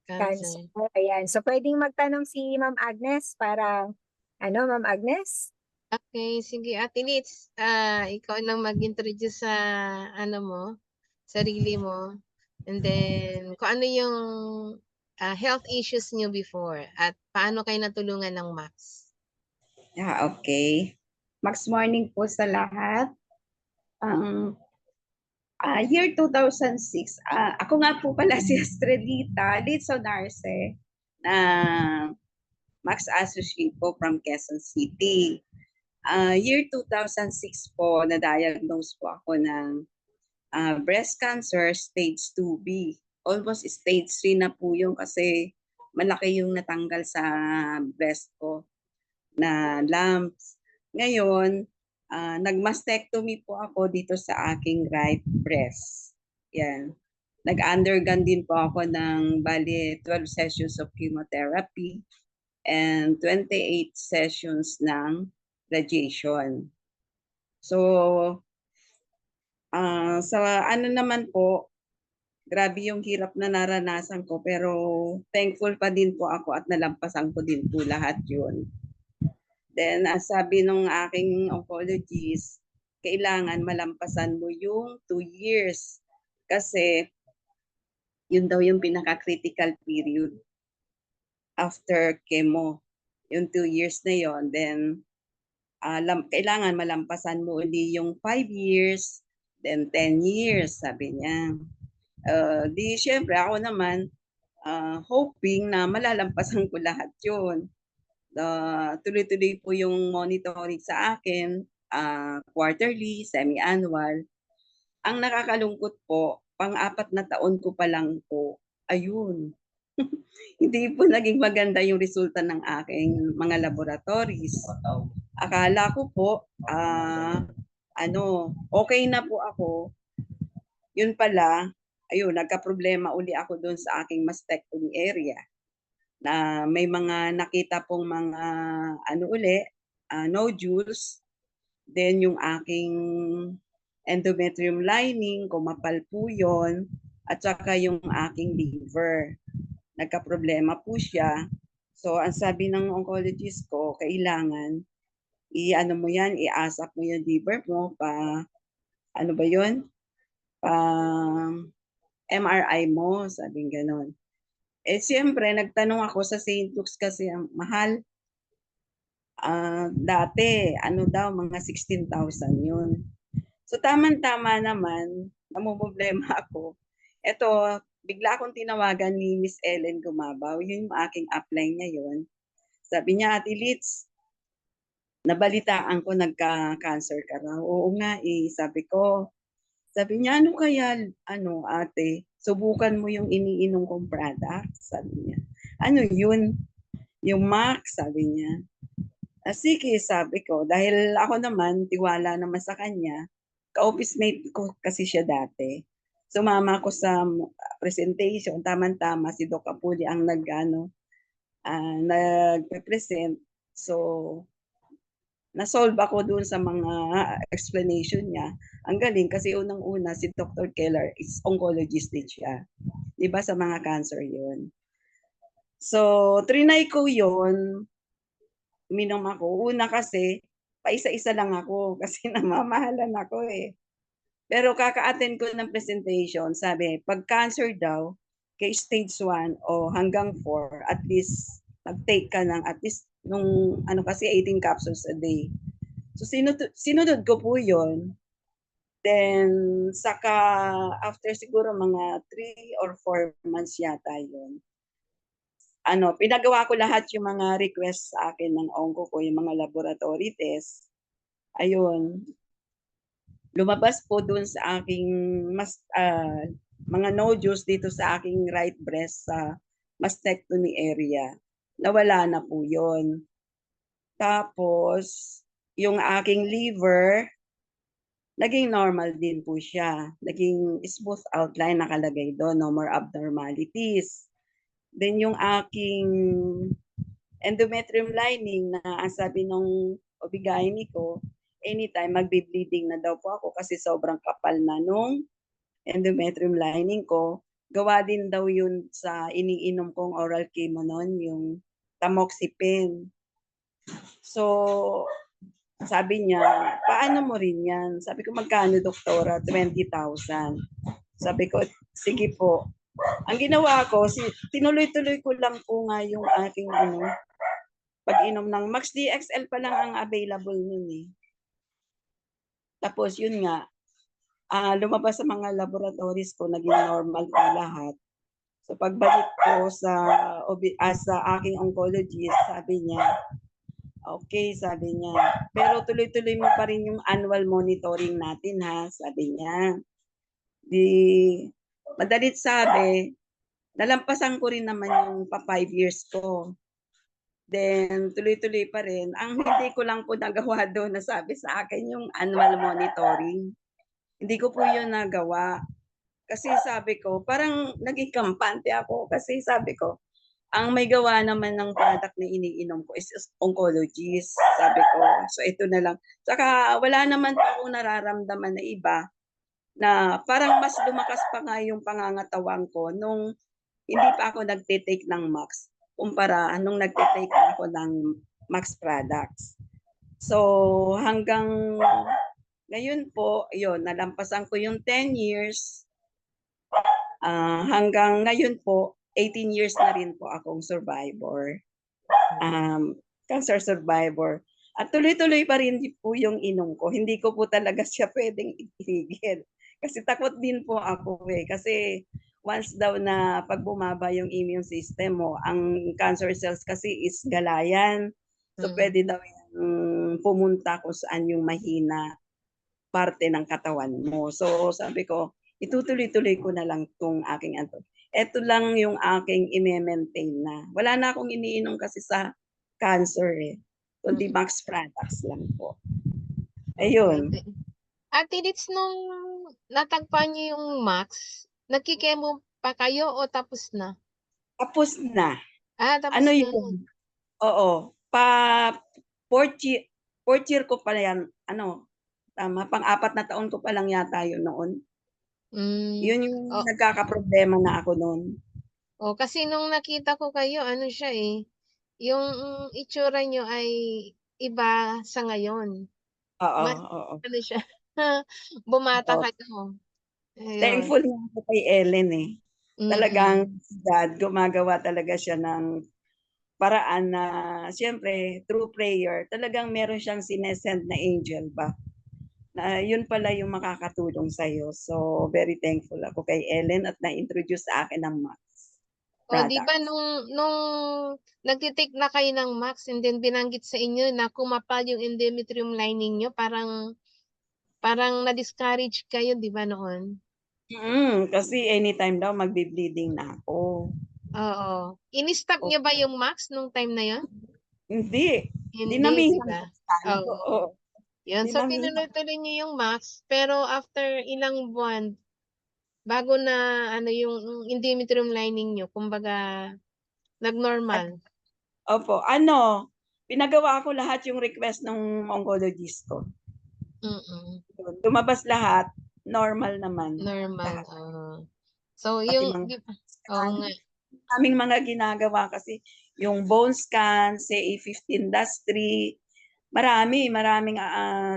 cancer. Ayan. So, pwedeng magtanong si Ma'am Agnes para, Ma'am Agnes? Okay, sige. Ate Litz, ikaw nang mag-introduce sa sarili mo. And then, kung ano yung health issues niyo before at paano kayo natulungan ng Max. Okay. Max morning po sa lahat. Year 2006, ako nga po pala si Estrelita Litson Arce, na Max Associate po from Quezon City. Year 2006 po, na-diagnose po ako ng breast cancer stage 2B. Almost stage 3 na po yun kasi malaki yung natanggal sa breast ko na lumps. Ngayon, nag-mastectomy po ako dito sa aking right breast. Yan. Nag-undergone din po ako ng bali 12 sessions of chemotherapy and 28 sessions ng radiation. So, sa naman po, grabe yung hirap na naranasan ko, pero thankful pa din po ako at nalampasan ko din po lahat yun. Then, sabi nung aking oncologist, kailangan malampasan mo yung 2 years kasi yun daw yung pinaka-critical period after chemo. Yung 2 years na yon, then kailangan malampasan mo uli yung 5 years, then 10 years, sabi niya. Di syempre ako naman hoping na malalampasan ko lahat yun. Tuloy-tuloy po yung monitoring sa akin, quarterly, semi-annual. Ang nakakalungkot po, pang-apat na taon ko pa lang po, ayun, hindi po naging maganda yung resulta ng aking mga laboratories. Akala ko po, okay na po ako. Yun pala, ayun, nagka-problema uli ako doon sa aking mastectomy area na may mga nakita pong mga nodules. Then yung aking endometrium lining, kumapal po yun, at saka yung aking liver. Nagka-problema po siya. So ang sabi ng oncologist ko, kailangan i-ano mo yan, i-ASAP mo yung liver mo pa, ano ba yun? Pa MRI mo, sabi ganon. Siyempre, nagtanong ako sa St. Luke's kasi ang mahal. Dati, mga 16,000 yun. So, tama-tama naman, namumblema ako. Ito, bigla akong tinawagan ni Miss Ellen Gumabaw, yun yung aking upline niya yun. Sabi niya, Ate Litz, nabalitaan ko nagka-cancer ka raw. Oo nga sabi ko. Sabi niya, ano kaya, ate, subukan mo yung iniinom kong product, sabi niya. Ano yun? Yung Max, sabi niya. Sige, sabi ko, dahil ako naman, tiwala naman sa kanya, ka-office mate ko kasi siya dati. Sumama ko sa presentation, tama-tama, si Doc Apuli ang nagpe-present. So, na-solve ako doon sa mga explanation niya. Ang galing kasi unang-una si Dr. Keller is oncologist din siya. 'Di ba sa mga cancer 'yon. So, trinay ko 'yon. Uminom ako. Una kasi, paisa-isa lang ako kasi namamahalan ako eh. Pero kaka-attend ko ng presentation, sabi, pag cancer daw, kay stage 1 o hanggang 4, at least mag-take ka ng at least nung kasi 18 capsules a day. So sinunod ko po 'yon. Then saka after siguro mga 3 or 4 months yata 'yon. Pinagawa ko lahat yung mga request sa akin ng onco ko, yung mga laboratory test. Ayun. Lumabas po doon sa aking mga nodules dito sa aking right breast sa mastectomy area. Nawala na po 'yon. Tapos, yung aking liver, naging normal din po siya. Naging smooth outline nakalagay doon, no more abnormalities. Then yung aking endometrium lining na ang sabi nung OB-GYN ko, anytime magbe-bleeding na daw po ako kasi sobrang kapal na nung endometrium lining ko. Gawa din daw yun sa iniinom kong oral chemo noon, yung tamoxifen. So, sabi niya, paano mo rin yan? Sabi ko, magkano doktora? 20,000. Sabi ko, sige po. Ang ginawa ko, tinuloy-tuloy ko lang po nga yung aking pag-inom ng Max DXL pa lang ang available nun eh. Tapos yun nga, lumabas sa mga laboratories ko, naging normal po lahat. So pagbalik ko sa aking oncologist, sabi niya, okay, sabi niya. Pero tuloy-tuloy mo pa rin yung annual monitoring natin ha, sabi niya. Madalit sabi, nalampasan ko rin naman yung 5 years ko. Then tuloy-tuloy pa rin. Ang hindi ko lang po nagawa doon na sabi sa akin yung annual monitoring. Hindi ko po yun nagawa. Kasi sabi ko, parang naging kampante ako. Kasi sabi ko, ang may gawa naman ng product na iniinom ko is oncologist, sabi ko. So ito na lang. Saka wala naman pa akong nararamdaman na iba na parang mas lumakas pa nga yung pangangatawan ko nung hindi pa ako nagtitake ng Max kumpara nung nagtitake ako ng Max products. So hanggang ngayon po, yun, nalampasan ko yung 10 years. Hanggang ngayon po, 18 years na rin po akong survivor. Cancer survivor. At tuloy-tuloy pa rin po yung inom ko. Hindi ko po talaga siya pwedeng itigil. Kasi takot din po ako eh. Kasi once daw na pag bumaba yung immune system mo, ang cancer cells kasi is galayan. So Mm. pwede daw yan, pumunta kung saan yung mahina parte ng katawan mo. So sabi ko, itutuloy-tuloy ko na lang 'tong aking eto lang yung aking ime-maintain na. Wala na akong iniinom kasi sa cancer, eh, kundi Max products lang po. Ayun. Okay. Ate Liz, nung natagpuan niyo yung Max, nagki-chemo pa kayo o tapos na? Tapos na. Tapos Ano na. yun, oo, 4th year ko pa yan, ano, tama, pang-4 na taon ko pa lang yata yun noon. Mm. Yun yung Oh, nagkakaproblema na ako noon. kasi nung nakita ko kayo, ano siya eh, yung itsura niyo ay iba sa ngayon. Oo, Mas, oo. ano siya, bumata Oo. kayo. Ayun. Thankful nga ako kay Ellen, eh. Talagang Mm-mm. si God, gumagawa talaga siya ng paraan na siyempre through prayer, talagang meron siyang sinesend na angel ba, na yun pala yung makakatulong sa'yo. So, very thankful ako kay Ellen at na-introduce sa akin ng Max O, di ba products. nung nagtitake na kayo ng Max and then binanggit sa inyo na kumapal yung endometrium lining nyo, parang na-discourage kayo, di ba noon? Kasi anytime daw magbi-bleeding na ako. Oo. In-stop O, niyo ba yung Max nung time na yun? hindi. Hindi, di Dinamihan ba? ko yan. Oo. Oo. Yun. So, Dinamihan. tinuloy-tuloy niyo yung Max, pero after ilang buwan, bago na ano yung endometrium lining nyo, kumbaga, nag-normal. Opo. Pinagawa ko lahat yung request ng oncologist ko. Mm-mm. Lumabas lahat. Normal naman. Normal. Lahat. So, Pati yung, mga oo nga. aming mga ginagawa kasi yung bone scan, CA15-3, maraming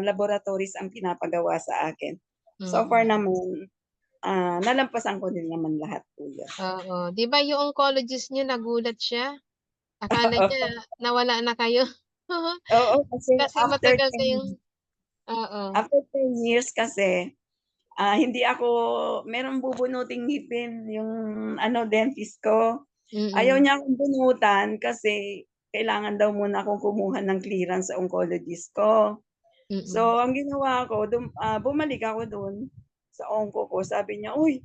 laboratories ang pinapagawa sa akin. So far naman, nalampasan ko din naman lahat po yan. Oo. Di ba yung oncologist nyo nagulat siya? Akala niya nawala na kayo. Oo, kasi Kasi matagal kayong, oo. after 10 years kasi, hindi ako, merong bubunuting ngipin yung dentist ko. Ayaw Mm-mm. niya akong bunutan kasi kailangan daw muna akong kumuha ng clearance sa oncologist ko. Mm-mm. So, ang ginawa ko, bumalik ako doon sa onco ko. Sabi niya, "Uy,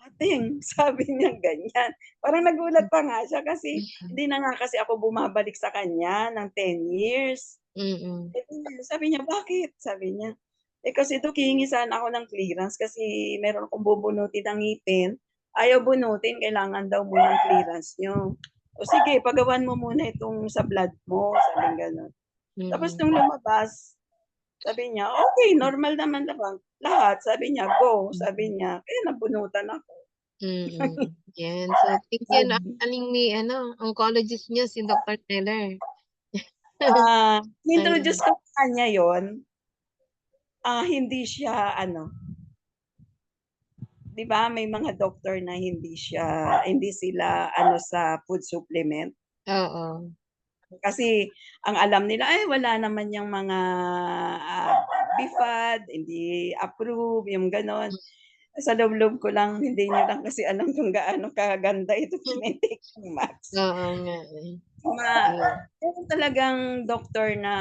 ating," sabi niya ganyan. Parang nagulat pa nga siya kasi hindi na nga kasi ako bumabalik sa kanya ng 10 years. Mm-mm. Sabi niya, "Bakit?" Sabi niya. Kasi Dok, hihingi sana ako ng clearance kasi meron akong bubunutin ng ngipin. Ayaw bunutin, kailangan daw muna ng clearance niyo. O sige, pagawan mo muna itong sa blood mo, sabi gano'n. Tapos Mm-mm. nung lumabas, sabi niya, "Okay, normal naman lahat." Sabi niya, "Go." Sabi niya, kaya nabunutan ako. Mm-mm. Yan. So, thank you na aling ni oncologist nyo, si Dr. Teller. Introduce ko sa kanya yon. Hindi siya 'di ba may mga doktor na hindi sila sa food supplement. Oo. Kasi ang alam nila ay wala naman yung mga BIFAD, hindi approve, yung gano'n. Sa loob-loob ko lang, hindi niyo lang kasi alam kung gaano kaganda ito kinetic ng Max. Oo nga eh. Meron talagang doktor na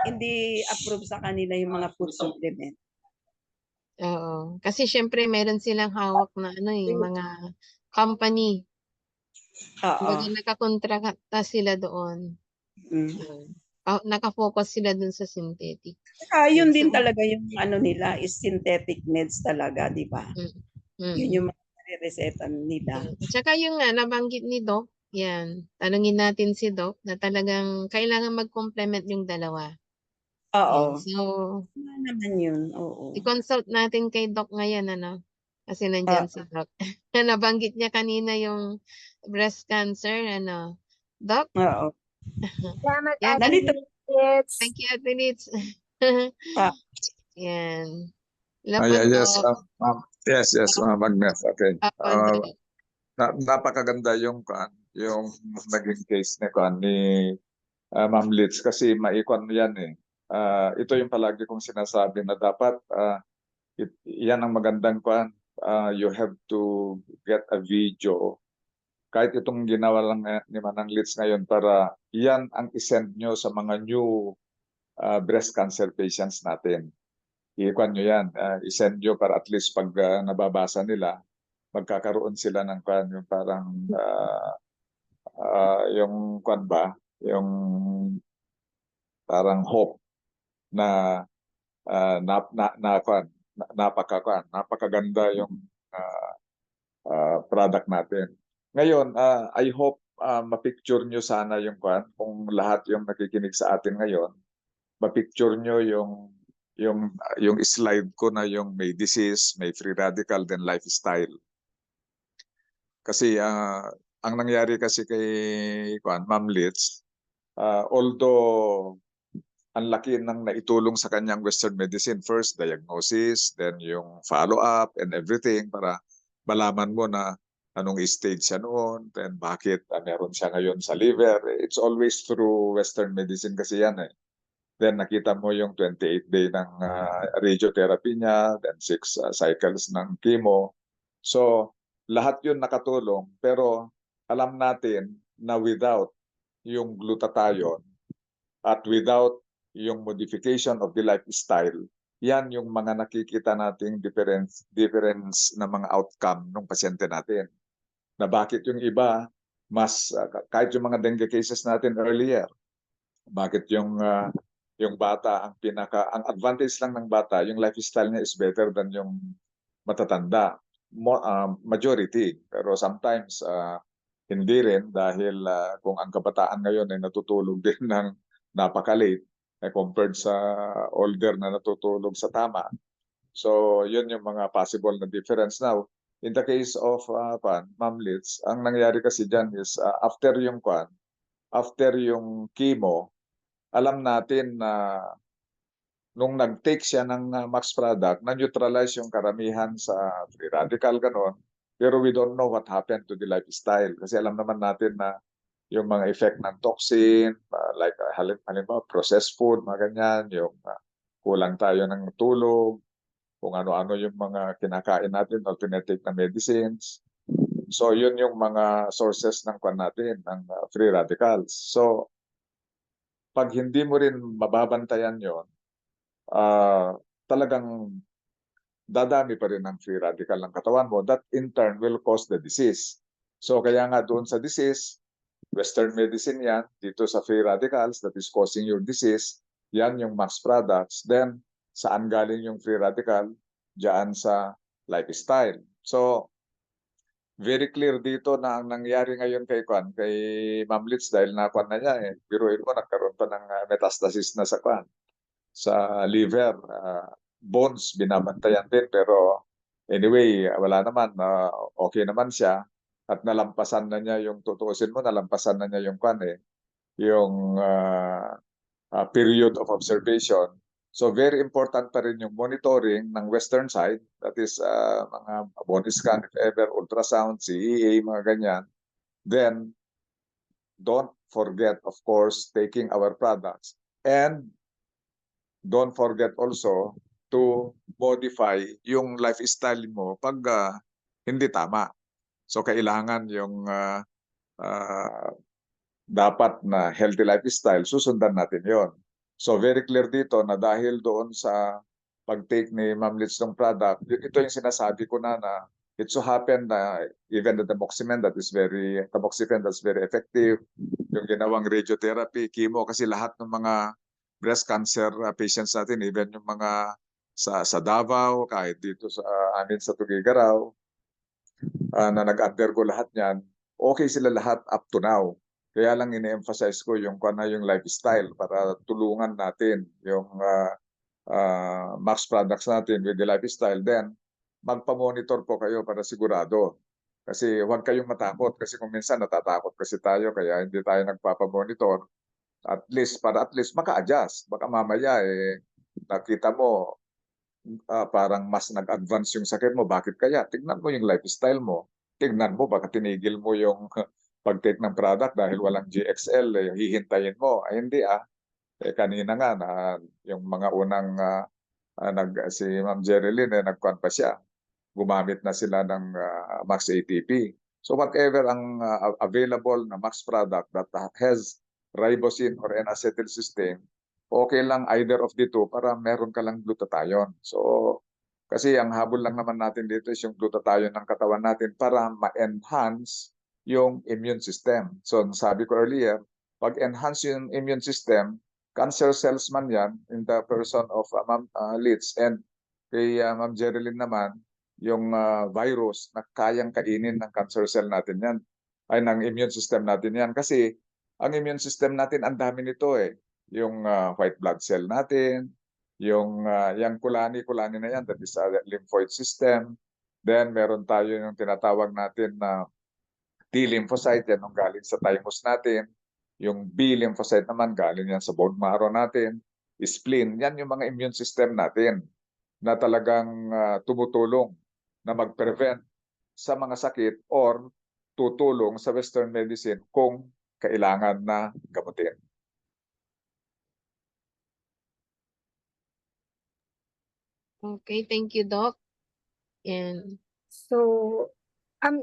hindi approve sa kanila yung mga food supplement. Oo. Kasi syempre meron silang hawak na mga company. Oo. Kumbaga nakakontrakta sila doon. Mm. Nakafocus sila dun sa synthetic. Yun din talaga yung nila is synthetic meds talaga, di ba? Yun yung mga reseta nila. Tsaka yung nabanggit ni Doc, yan, tanungin natin si Doc na talagang kailangan mag-complement yung dalawa. Oo. Yan. So, naman yun, oo. i-consult natin kay Doc ngayon, kasi nandyan si Doc. Nabanggit niya kanina yung breast cancer, Doc? Oo. Salamat, Yan. Ate Liz. Thank you, Ate Liz. Yan. Yes, yes, Magnus. Okay. Napakaganda yung naging case ni Ma'am Litz kasi maikon yan eh. Ito yung palagi kong sinasabi na dapat yan ang magandang you have to get a video kahit itong ginawa lang ni Manang Litz ngayon para yan ang isend nyo sa mga new breast cancer patients natin. Ikuan nyo yan, isend nyo para at least pag nababasa nila, magkakaroon sila ng yung parang yung kwan ba, yung parang hope na napakaganda yung product natin. Ngayon, I hope ma-picture nyo sana yung kwan, kung lahat yung nakikinig sa atin ngayon, ma-picture nyo yung slide ko na yung may disease, may free radical, then lifestyle. Kasi ang nangyari kasi kay Ma'am Litz, although ang laki ng naitulong sa kanyang Western medicine, first diagnosis, then yung follow-up and everything para malaman mo na anong stage siya noon, then bakit meron siya ngayon sa liver. It's always through Western medicine kasi yan eh. Then nakita mo yung 28-day ng radiotherapy niya, then 6 cycles ng chemo. So lahat yun nakatulong, pero alam natin na without yung glutathione at without yung modification of the lifestyle, yan yung mga nakikita nating difference na mga outcome ng pasyente natin. Na bakit yung iba, mas kahit yung mga dengue cases natin earlier, bakit yung bata, ang advantage lang ng bata, yung lifestyle niya is better than yung matatanda. Majority, pero sometimes hindi rin dahil kung ang kabataan ngayon ay natutulog din ng napaka-late compared sa older na natutulog sa tama. So yun yung mga possible na difference. Now, in the case of Ma'am Litz, ang nangyari kasi dyan is after yung chemo, alam natin na nung nag-take siya ng Max product, na-neutralize yung karamihan sa free radical, ganon. Pero we don't know what happened to the lifestyle. Kasi alam naman natin na yung mga effect ng toxin, like halimbawa processed food, mga ganyan, yung kulang tayo ng tulog, kung ano-ano yung mga kinakain natin, alternative na medicines. So yun yung mga sources ng kwan natin, ng free radicals. So pag hindi mo rin mababantayan yon, talagang dadami pa rin ang free radical ng katawan mo. That in turn will cause the disease. So kaya nga doon sa disease, Western medicine yan, dito sa free radicals that is causing your disease, yan yung mass products. Then, saan galing yung free radical? Diyan sa lifestyle. So, very clear dito na ang nangyari ngayon kay Ma'am Litz dahil nakuan na niya eh. Biruin mo, nagkaroon pa ng metastasis na sa liver. Bones, binabantayan din pero anyway, wala naman. Okay naman siya. At nalampasan na niya yung, tutuusin mo, nalampasan na niya yung yung period of observation. So very important pa rin yung monitoring ng western side, that is mga body scan, if ever, ultrasound, CEA, mga ganyan. Then, don't forget, of course, taking our products. And don't forget also to modify yung lifestyle mo pag hindi tama. So kailangan yung dapat na healthy lifestyle, susundan natin yon. So very clear dito na dahil doon sa pag-take ni Ma'am Litz ng product, ito yung sinasabi ko na it so happen na even the tamoxifen that's very effective, yung ginawang radiotherapy, chemo, kasi lahat ng mga breast cancer patients natin, even yung mga sa Davao, kahit dito sa amin sa Tugigaraw, na nag-undergo lahat niyan, okay sila lahat up to now. Kaya lang ine-emphasize ko yung lifestyle para tulungan natin yung max products natin with the lifestyle. Then, magpa-monitor po kayo para sigurado. Kasi huwag kayong matakot kasi kung minsan natatakot kasi tayo kaya hindi tayo nagpapamonitor. At least maka-adjust. Baka mamaya nakita mo parang mas nag-advance yung sakit mo. Bakit kaya? Tignan mo yung lifestyle mo. Tignan mo baka tinigil mo yung pag-take ng product dahil walang GXL, hihintayin mo. Ay hindi kanina nga na yung mga unang si Ma'am Jerilyn nagkuhan pa siya. Gumamit na sila ng Max ATP. So whatever ang available na max product that has ribosine or N-acetylcysteine, okay lang either of the two para meron ka lang glutathione. So kasi ang habol lang naman natin dito is yung glutathione ng katawan natin para ma-enhance yung immune system. So sabi ko earlier, pag enhance yung immune system, cancer cells man yan in the person of Ma'am Litz, and kay Ma'am Jerilyn naman, yung virus na kayang kainin ng cancer cell natin yan, ay ng immune system natin yan. Kasi ang immune system natin, ang dami nito eh. Yung white blood cell natin, yung kulani-kulani na yan, that is lymphoid system. Then meron tayo yung tinatawag natin na T lymphocyte, yan yung galing sa thymus natin. Yung B lymphocyte naman, galing yan sa bone marrow natin. Spleen, yan yung mga immune system natin na talagang tumutulong na mag-prevent sa mga sakit or tutulong sa Western medicine kung kailangan na gamutin. Okay, thank you, Doc. And So,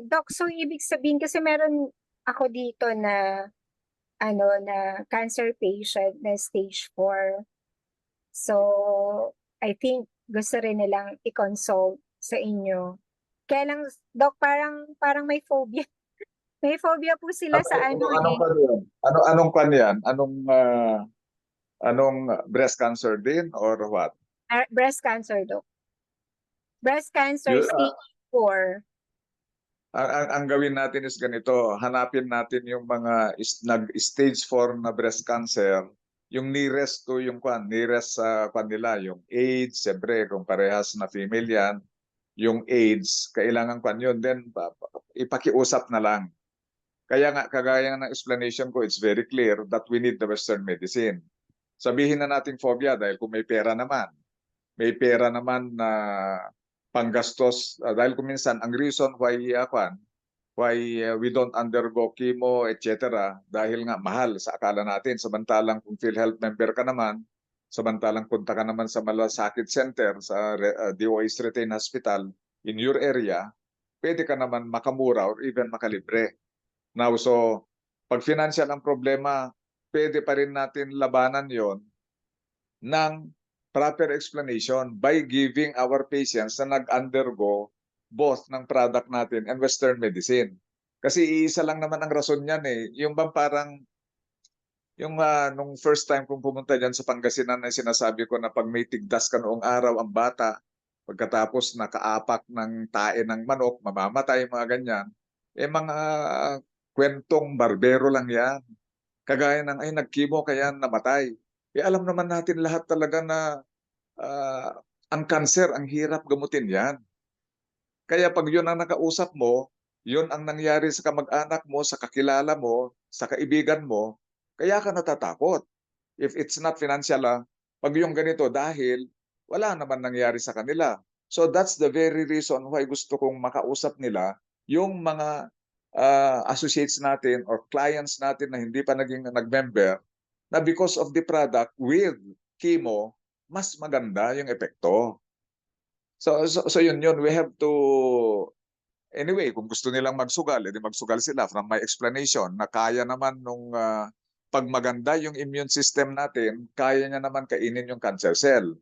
Doc, so ibig sabihin kasi meron ako dito na na cancer patient na stage 4. So, I think gusto rin nilang i-consult sa inyo. Kaya lang, Doc, parang may phobia. May phobia po sila sa Anong pan yan? Anong pan yan? Anong breast cancer din or what? breast cancer, Doc. Breast cancer stage 4. Ang gawin natin is ganito, hanapin natin yung mga nag-stage 4 na breast cancer, yung nearest to yung nearest sa nila, yung AIDS, siyempre kung parehas na female yan, yung AIDS, kailangan yun, then ipakiusap na lang. Kaya nga, kagaya ng explanation ko, it's very clear that we need the Western medicine. Sabihin na nating phobia dahil kung may pera naman na panggastos, dahil kung minsan ang reason why we don't undergo chemo, etc. dahil nga mahal sa akala natin. Samantalang kung PhilHealth member ka naman, samantalang punta ka naman sa malasakit center, sa DOH Retained Hospital in your area, pwede ka naman makamura or even makalibre. Now, so pag financial ang problema, pwede pa rin natin labanan yon ng proper explanation by giving our patients na nag-undergo both ng product natin and Western medicine. Kasi iisa lang naman ang rason niyan eh. Yung bang parang, yung nung first time kong pumunta dyan sa Pangasinan na sinasabi ko na pag may tigdas ka noong araw ang bata, pagkatapos nakaapak ng tae ng manok, mamamatay, mga ganyan, mga kwentong barbero lang yan. Kagaya ng, nag-chemo kaya namatay. Alam naman natin lahat talaga na ang cancer, ang hirap gamutin yan. Kaya pag yun ang nakausap mo, yun ang nangyari sa kamag-anak mo, sa kakilala mo, sa kaibigan mo, kaya ka natatakot. If it's not financial, pag yung ganito, dahil wala naman nangyari sa kanila. So that's the very reason why gusto kong makausap nila yung mga associates natin or clients natin na hindi pa naging nag-member, na because of the product with chemo, mas maganda yung epekto. So yun, we have to, anyway, kung gusto nilang magsugal, edi magsugal sila. From my explanation, na kaya naman nung pag maganda yung immune system natin, kaya niya naman kainin yung cancer cell.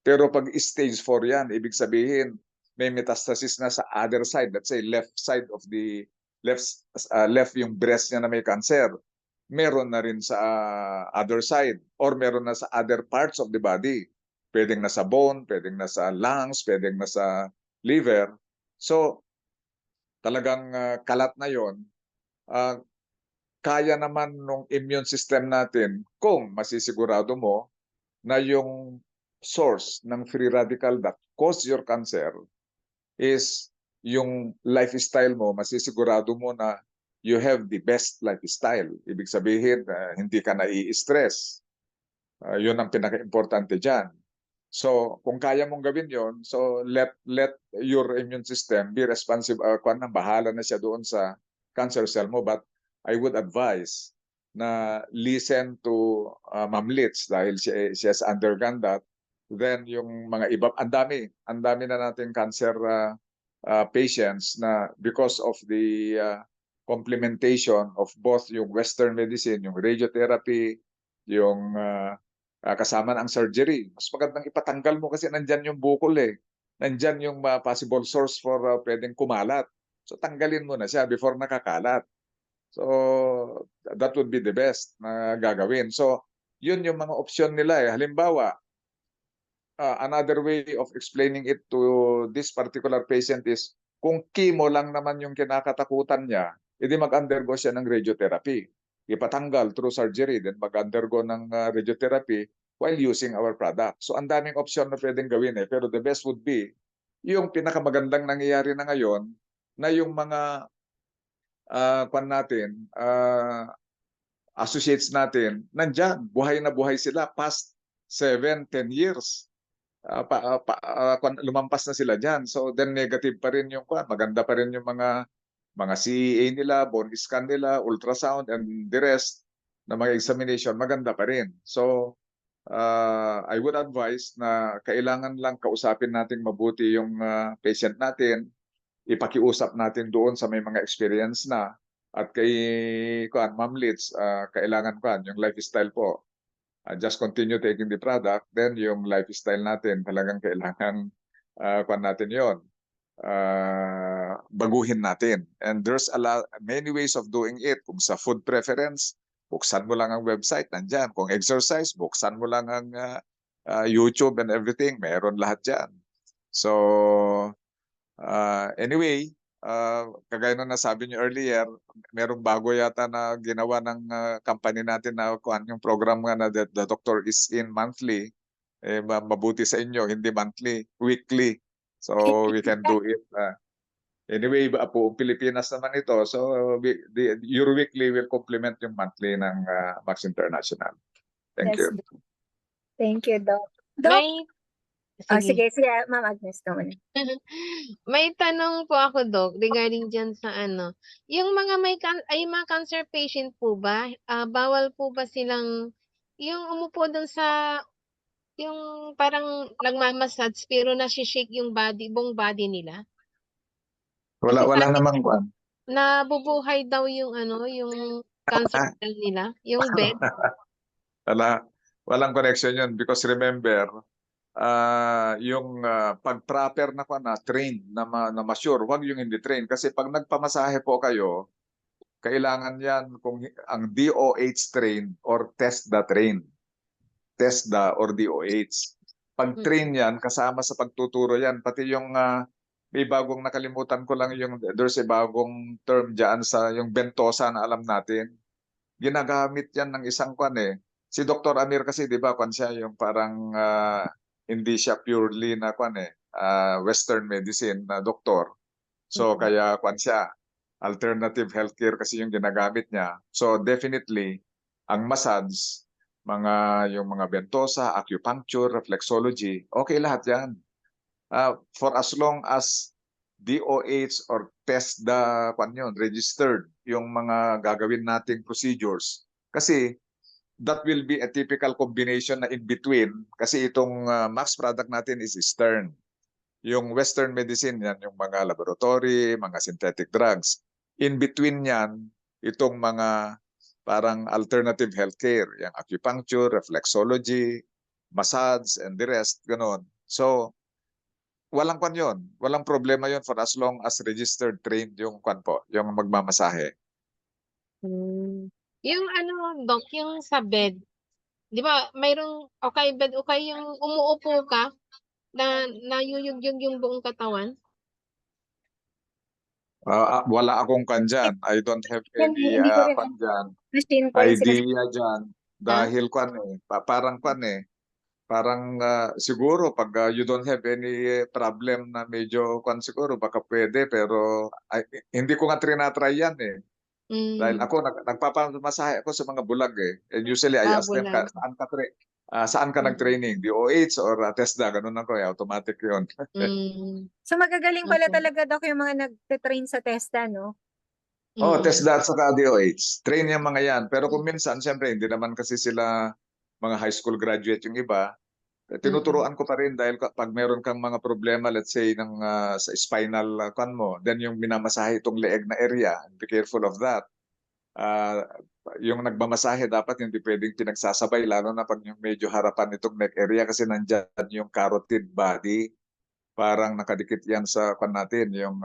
Pero pag stage 4 yan, ibig sabihin, may metastasis na sa other side, let's say left side of the, left yung breast niya na may cancer. Meron na rin sa other side or meron na sa other parts of the body. Pwedeng nasa bone, pwedeng nasa lungs, pwedeng nasa liver. So, talagang kalat na yon. Kaya naman nung immune system natin kung masisigurado mo na yung source ng free radical that cause your cancer is yung lifestyle mo, masisigurado mo na you have the best lifestyle. Ibig sabihin, hindi ka nai-stress. Yun ang pinaka-importante dyan. So, kung kaya mong gawin yon, so let your immune system be responsive. Bahala na siya doon sa cancer cell mo. But I would advise na listen to Ma'am Litz dahil she has undergone that. Then yung mga iba, ang dami na nating cancer patients na because of the complementation of both yung Western medicine, yung radiotherapy, yung kasama ng surgery. Mas magandang ipatanggal mo kasi nandyan yung bukol eh. Nandyan yung possible source for pwedeng kumalat. So tanggalin mo na siya before nakakalat. So that would be the best na gagawin. So yun yung mga opsyon nila eh. Halimbawa, another way of explaining it to this particular patient is kung chemo lang naman yung kinakatakutan niya, edi mag-undergo siya ng radiotherapy. Ipatanggal through surgery, then mag-undergo ng radiotherapy while using our product. So ang daming option na pwedeng gawin eh. Pero the best would be, yung pinakamagandang nangyayari na ngayon, na yung mga associates natin, nandyan, buhay na buhay sila past 7, 10 years. Lumampas na sila dyan. So then negative pa rin yung maganda pa rin yung mga CEA nila, bone scan nila, ultrasound, and the rest na mga examination, maganda pa rin. So I would advise na kailangan lang kausapin natin mabuti yung patient natin, ipakiusap natin doon sa may mga experience na, at kay Ma'am Litz, kailangan yung lifestyle po. Just continue taking the product, then yung lifestyle natin talagang kailangan natin yon, baguhin natin. And there's many ways of doing it. Kung sa food preference, buksan mo lang ang website, nandyan. Kung exercise, buksan mo lang ang YouTube and everything, meron lahat dyan. So anyway, kagaya nung nasabi niyo earlier, merong bago yata na ginawa ng company natin na yung program nga na the doctor is in monthly. Mabuti sa inyo, hindi monthly, weekly. So we can do it. Anyway, buong Pilipinas naman ito. So your weekly will complement yung monthly ng Max International. Thank you. Doc. Thank you, Doc. Doc, Sige. sige, Ma'am Agnes ka muna. May tanong po ako, Doc, regarding dyan sa yung mga mga cancer patient po ba, bawal po ba silang, yung umupo dun sa, yung parang nagmamassage pero nasi-shake yung buong body nila? Wala Kasi namang nabubuhay daw yung yung cancer cell nila, yung bed. Walang connection yun because remember, yung pag-proper na train na ma-sure, wag yung hindi train kasi pag nagpamasahe po kayo, kailangan yan kung ang DOH train or TESDA train. TESDA or DOH. Pag train yan, kasama sa pagtuturo yan, pati yung may bagong nakalimutan ko lang yung there's a bagong term diyan sa yung bentosa na alam natin. Ginagamit yan ng isang Si Dr. Amir kasi 'di ba siya yung parang hindi siya purely na Western medicine na doktor. So kaya siya alternative healthcare kasi yung ginagamit niya. So definitely ang massage, yung mga bentosa, acupuncture, reflexology, okay lahat 'yan. For as long as DOH or TESDA registered yung mga gagawin nating procedures. Kasi that will be a typical combination na in between kasi itong Max product natin is Eastern. Yung Western medicine yan, yung mga laboratory, mga synthetic drugs. In between yan, itong mga parang alternative healthcare, yung acupuncture, reflexology, massage, and the rest, ganun. So, walang yon. Walang problema yon for as long as registered trained yung yung magmamasahe. Yung Doc, yung sa bed, di ba, mayroong bed, yung umuupo ka, na nayuyugyug yung buong katawan? Wala akong dyan. I don't have any Hindi ko rin dyan. machine ko yung Idea dyan. Dahil parang parang siguro pag you don't have any problem na medyo siguro baka pwede pero hindi ko nga trinatry yan eh. Dahil ako nagpapamasahe ako sa mga bulag eh. And usually I ask them saan ka nag-training? DOH or TESDA? Ganun ako eh. Automatic yun. So magagaling pala Okay. talaga, Doc, yung mga nagte-train sa TESDA, no? TESDA at saka DOH. Train yung mga yan. Pero kung minsan, siyempre, hindi naman kasi sila mga high school graduate yung iba. Tinuturuan ko pa rin dahil pag meron kang mga problema, let's say, sa spinal kan mo, then yung minamasahe itong leeg na area, be careful of that. Ah, yung nagmamasahe dapat hindi pwedeng pinagsasabay, lalo na pag yung medyo harapan itong neck area kasi nandyan yung carotid body. Parang nakadikit yan sa kwan natin, yung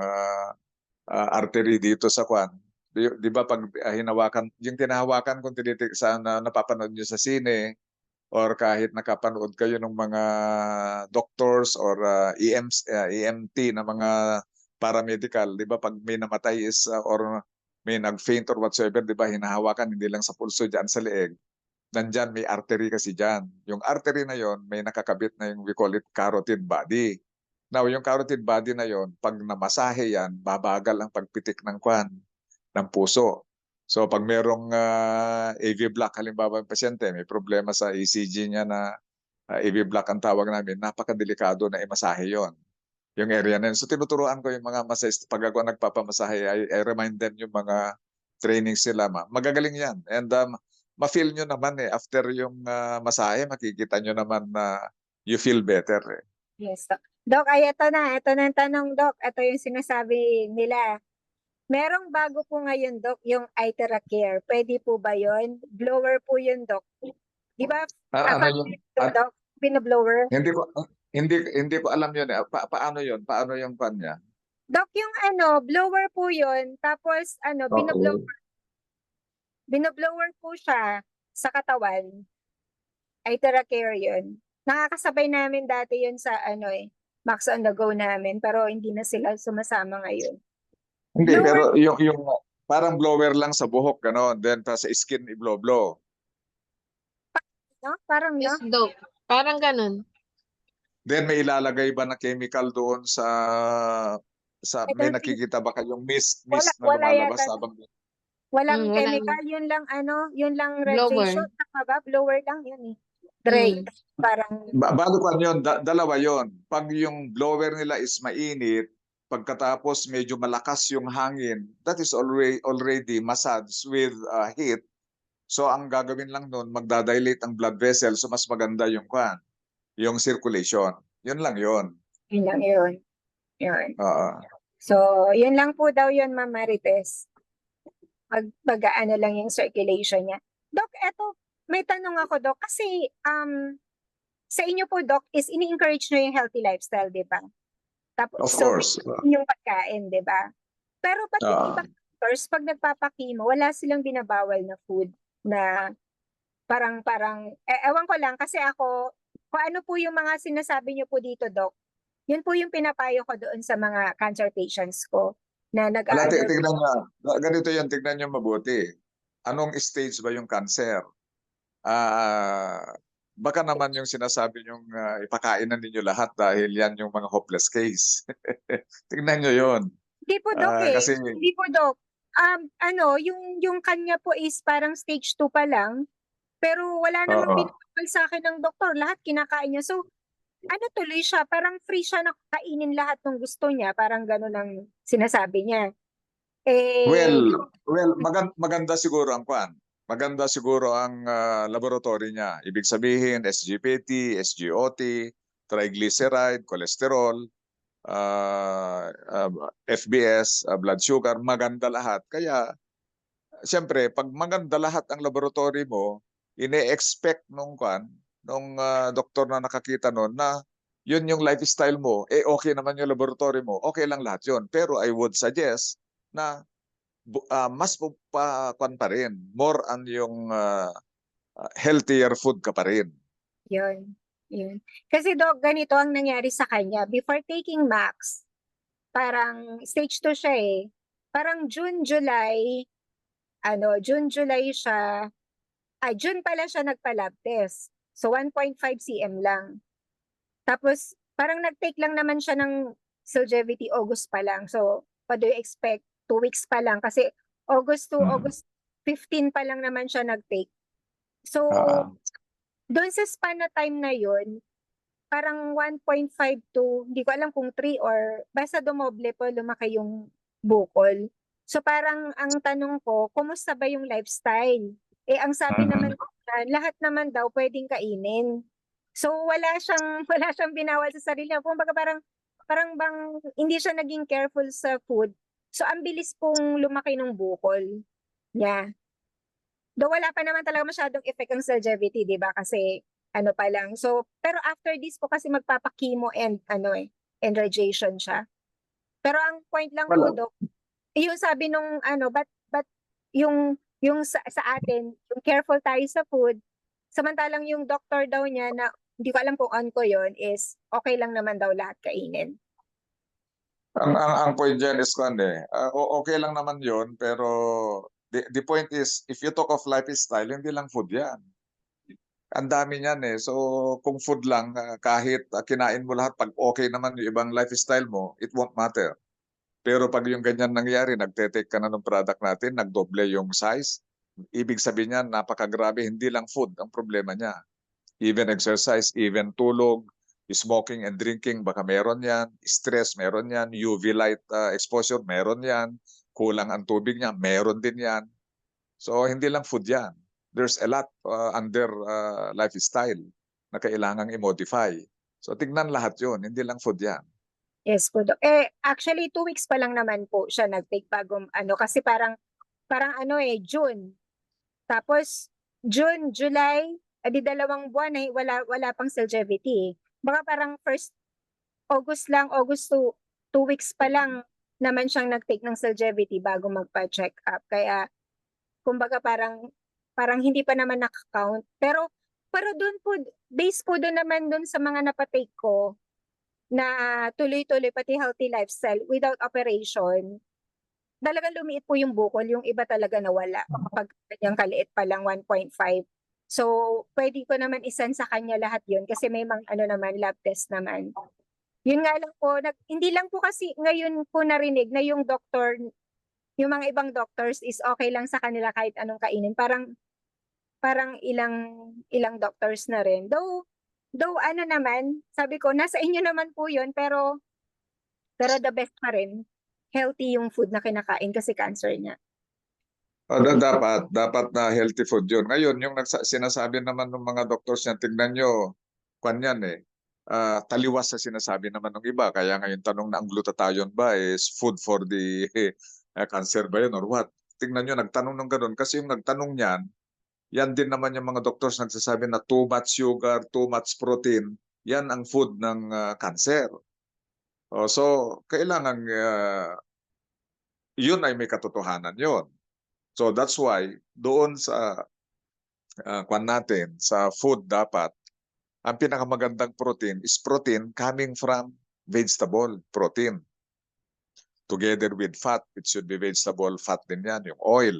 artery dito sa kwan. Di ba pag hinawakan, yung tinahawakan kung tinitik sa napapanood nyo sa sine, or kahit nakapanood kayo ng mga doctors or EMT na mga paramedical, di ba pag may namatay is or may nag-faint or whatsoever, di ba hinahawakan hindi lang sa pulso dyan sa leeg. Nandyan may artery kasi dyan. Yung artery na yon may nakakabit na yung we call it carotid body. Now, yung carotid body na yon, pag namasahe yan, babagal ang pagpitik ng kwan, ng puso. So pag merong AV block, halimbawa yung pasyente, may problema sa ECG niya na AV block ang tawag namin, napakadelikado na imasahe yon, yung area na yun. So tinuturuan ko yung mga masahist, pag ako nagpapamasahe, I remind them yung mga training sila. Magagaling yan. And ma-feel nyo naman after yung masahe, makikita nyo naman na you feel better Yes, Doc. Doc, ay ito na ang tanong, Doc. Ito yung sinasabi nila. Merong bago po ngayon, Doc, yung iTeracare. Pwede po ba yon? Blower po yun, Doc. Di ba? Ano yung, Doc, binoblower. hindi ko alam yun paano yun? Paano yung pan niya? Doc, yung blower po yun. Tapos, binoblower po siya sa katawan. iTeracare yun. Nakakasabay namin dati yun sa Max on the Go namin. Pero hindi na sila sumasama ngayon. Hindi, Blower, pero yung parang blower lang sa buhok, gano'n. Then sa skin i-blow. no? Parang, no? Yes, Doc. Parang ganun. Then may ilalagay ba na chemical doon I may don't think, nakikita ba kayong mist na wala lumalabas yata. habang Walang Wala chemical, yun lang Blower. radiation, tama ba? Blower lang yun Dry, parang, balukan yon, dalawa yon. Pag yung blower nila is mainit, pagkatapos medyo malakas yung hangin, that is already massaged with heat. So ang gagawin lang nun, magdadilate ang blood vessel, so mas maganda yung circulation. Yun lang yun. yun lang yun. Yun. Oo. So, yun lang po daw yun, Ma'am Marites. Pag-ano lang yung circulation niya. Doc, eto, may tanong ako, Doc. Kasi, sa inyo po, Doc, is ini-encourage nyo yung healthy lifestyle, di ba? Tapos, Of course. yung pagkain, di ba? Pero pag yung iba, doctors, pag nagpapakimo, wala silang binabawal na food na parang, ewan ko lang, kasi ako, kung ano po yung mga sinasabi nyo po dito, Doc, yun po yung pinapayo ko doon sa mga cancer patients ko na nag-undergo. Tignan nyo. Ganito yun, tignan nyo mabuti. Anong stage ba yung cancer? Baka naman yung sinasabi nyong ipakain na ninyo lahat dahil yan yung mga hopeless case. Tignan nyo yun. Hindi po, Doc Kasi Hindi po, Doc. Yung kanya po is parang stage 2 pa lang. Pero wala namang binabawal sa akin ng doktor. Lahat kinakain niya. So, tuloy siya. Parang free siya na kainin lahat ng gusto niya. Parang gano'n ang sinasabi niya. Well, maganda siguro ang kwan. Maganda siguro ang laboratory niya. Ibig sabihin, SGPT, SGOT, triglyceride, cholesterol, FBS, blood sugar, maganda lahat. Kaya, siyempre, pag maganda lahat ang laboratory mo, ine-expect nung doktor na nakakita nun na yun yung lifestyle mo, okay naman yung laboratory mo, okay lang lahat yun. Pero I would suggest na mas pa rin, more on yung healthier food ka pa rin. Yun. Kasi, Doc, ganito ang nangyari sa kanya. Before taking Max, parang stage 2 siya Parang June, July siya, June pala siya nagpa-lab test. So, 1.5 cm lang. Tapos, parang nag-take lang naman siya ng Zolgevity August pa lang. So, what do you expect? 2 weeks pa lang. Kasi August to August 15 pa lang naman siya nag-take. So, doon sa span na time na yun, parang 1.5 to, hindi ko alam kung 3 or basta dumoble po, lumaki yung bukol. So parang ang tanong ko, kumusta ba yung lifestyle? Ang sabi naman, lahat naman daw pwedeng kainin. So wala siyang wala siyang binawal sa sarili niya. Kumbaga parang bang hindi siya naging careful sa food. So ang bilis pong lumaki ng bukol niya. Though wala pa naman talaga masyadong effect ang Celgevity, 'di ba? Kasi ano pa lang. So pero after this po kasi magpapa-chemo and and radiation siya. Pero ang point lang po, Wala. Dok, yung sabi nung but yung sa atin, yung careful tayo sa food, samantalang yung doctor daw niya na hindi ko alam kung on ko yon is okay lang naman daw lahat kainin. Ang point dyan is okay lang naman yon, pero the point is, if you talk of lifestyle, hindi lang food yan. Ang dami niyan eh. So kung food lang, kahit kinain mo lahat, pag okay naman yung ibang lifestyle mo, it won't matter. Pero pag yung ganyan nangyari, nagte-take ka na ng product natin, nagdoble yung size, ibig sabihin niyan, napakagrabe, hindi lang food ang problema niya. Even exercise, even tulog, smoking and drinking, baka meron yan. Stress, meron yan. UV light exposure, meron yan. Kulang ang tubig niya, meron din yan. So hindi lang food yan. There's a lot under lifestyle na kailangang i-modify. So tignan lahat yun, hindi lang food yan. Yes po, Dok. Actually 2 weeks pa lang naman po siya nag-take bago kasi parang June. Tapos June, July, di 2 buwan ay wala pang Celgevity. Baka parang first August lang, August to 2 weeks pa lang naman siyang nag-take ng Celgevity bago magpa-check up. Kaya kumbaga parang hindi pa naman nakaka-count. Pero doon po, based po doon naman doon sa mga napatake ko na tuloy-tuloy pati healthy lifestyle without operation, talagang lumiit po yung bukol, yung iba talaga nawala. Pag kanyang kaliit pa lang 1.5. So, pwede ko naman isend sa kanya lahat yun kasi may mga naman, lab test naman. Yun nga lang po, hindi lang po kasi ngayon po narinig na yung doctor, yung mga ibang doctors is okay lang sa kanila kahit anong kainin. Parang ilang doctors na rin. Though naman, sabi ko, nasa inyo naman po yun, pero the best pa rin, healthy yung food na kinakain kasi cancer niya. Dapat na healthy food yun. Ngayon, yung sinasabi naman ng mga doctors niya, tignan nyo, yan taliwas sa sinasabi naman ng iba. Kaya ngayon tanong na ang glutathione ba is food for the cancer ba yun or what? Tignan nyo, nagtanong ng ganun. Kasi yung nagtanong niyan, yan din naman yung mga doctors nagsasabi na too much sugar, too much protein, yan ang food ng cancer. So, kailangan yun ay may katotohanan yun. So that's why doon sa natin sa food dapat ang pinakamagandang protein is protein coming from vegetable protein. Together with fat, it should be vegetable fat din yan, yung oil.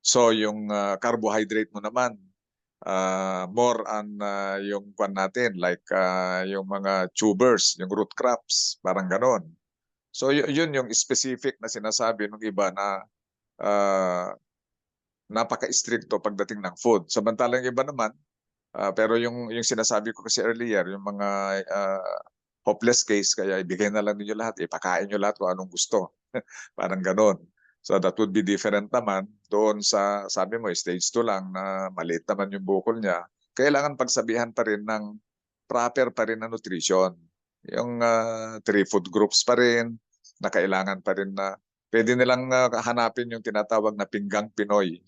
So yung carbohydrate mo naman, more on yung natin like yung mga tubers, yung root crops, parang ganon. So yun yung specific na sinasabi ng iba na napaka-stricto pagdating ng food. Samantalang iba naman, pero yung sinasabi ko kasi earlier, yung mga hopeless case, kaya ibigay na lang ninyo lahat, ipakain nyo lahat kung anong gusto. Parang ganon. So that would be different naman doon sa, sabi mo, stage 2 lang na maliit naman yung bukol niya. Kailangan pagsabihan pa rin ng proper pa rin na nutrition. Yung 3 food groups pa rin, na kailangan pa rin na pwede nilang hanapin yung tinatawag na pinggang Pinoy.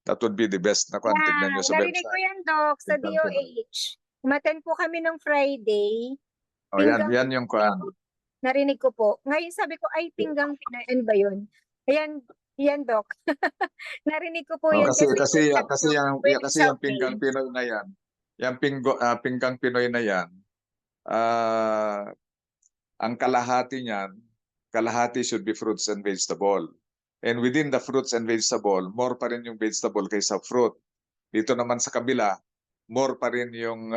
That would be the best na kung tignan nyo sa Narinig ko website. yan, Doc, sa Pinggang DOH. Umattend po kami ng Friday. Oh, yan yung kuan. Narinig ko po. Ngayon sabi ko, ay, pinggang Pinoy. Ano ba yun? Yan, Doc. Narinig ko po yun Kasi yung pinggang Pinoy na yan, yung pinggang Pinoy na yan, ang kalahati should be fruits and vegetable. And within the fruits and vegetable, more pa rin yung vegetable kaysa fruit. Dito naman sa kabila, more pa rin yung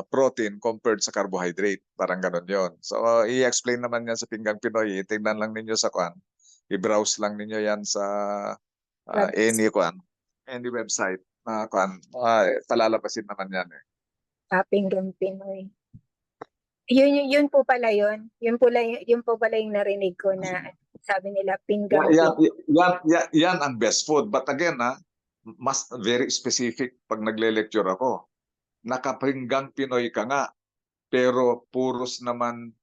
protein compared sa carbohydrate. Parang ganun yon. So, i-explain naman yan sa Pinggang Pinoy. Tingnan lang ninyo sa kwan. I-browse lang ninyo yan sa any website. Palalabasin naman yan eh. Pinggang Pinoy. Yun po pala yun. Yun po pala yung narinig ko na sabi nila pinggang Pinoy. Yan ang best food. But again, mas very specific pag nagle-lecture ako. nakapinggang Pinoy ka nga, pero puros naman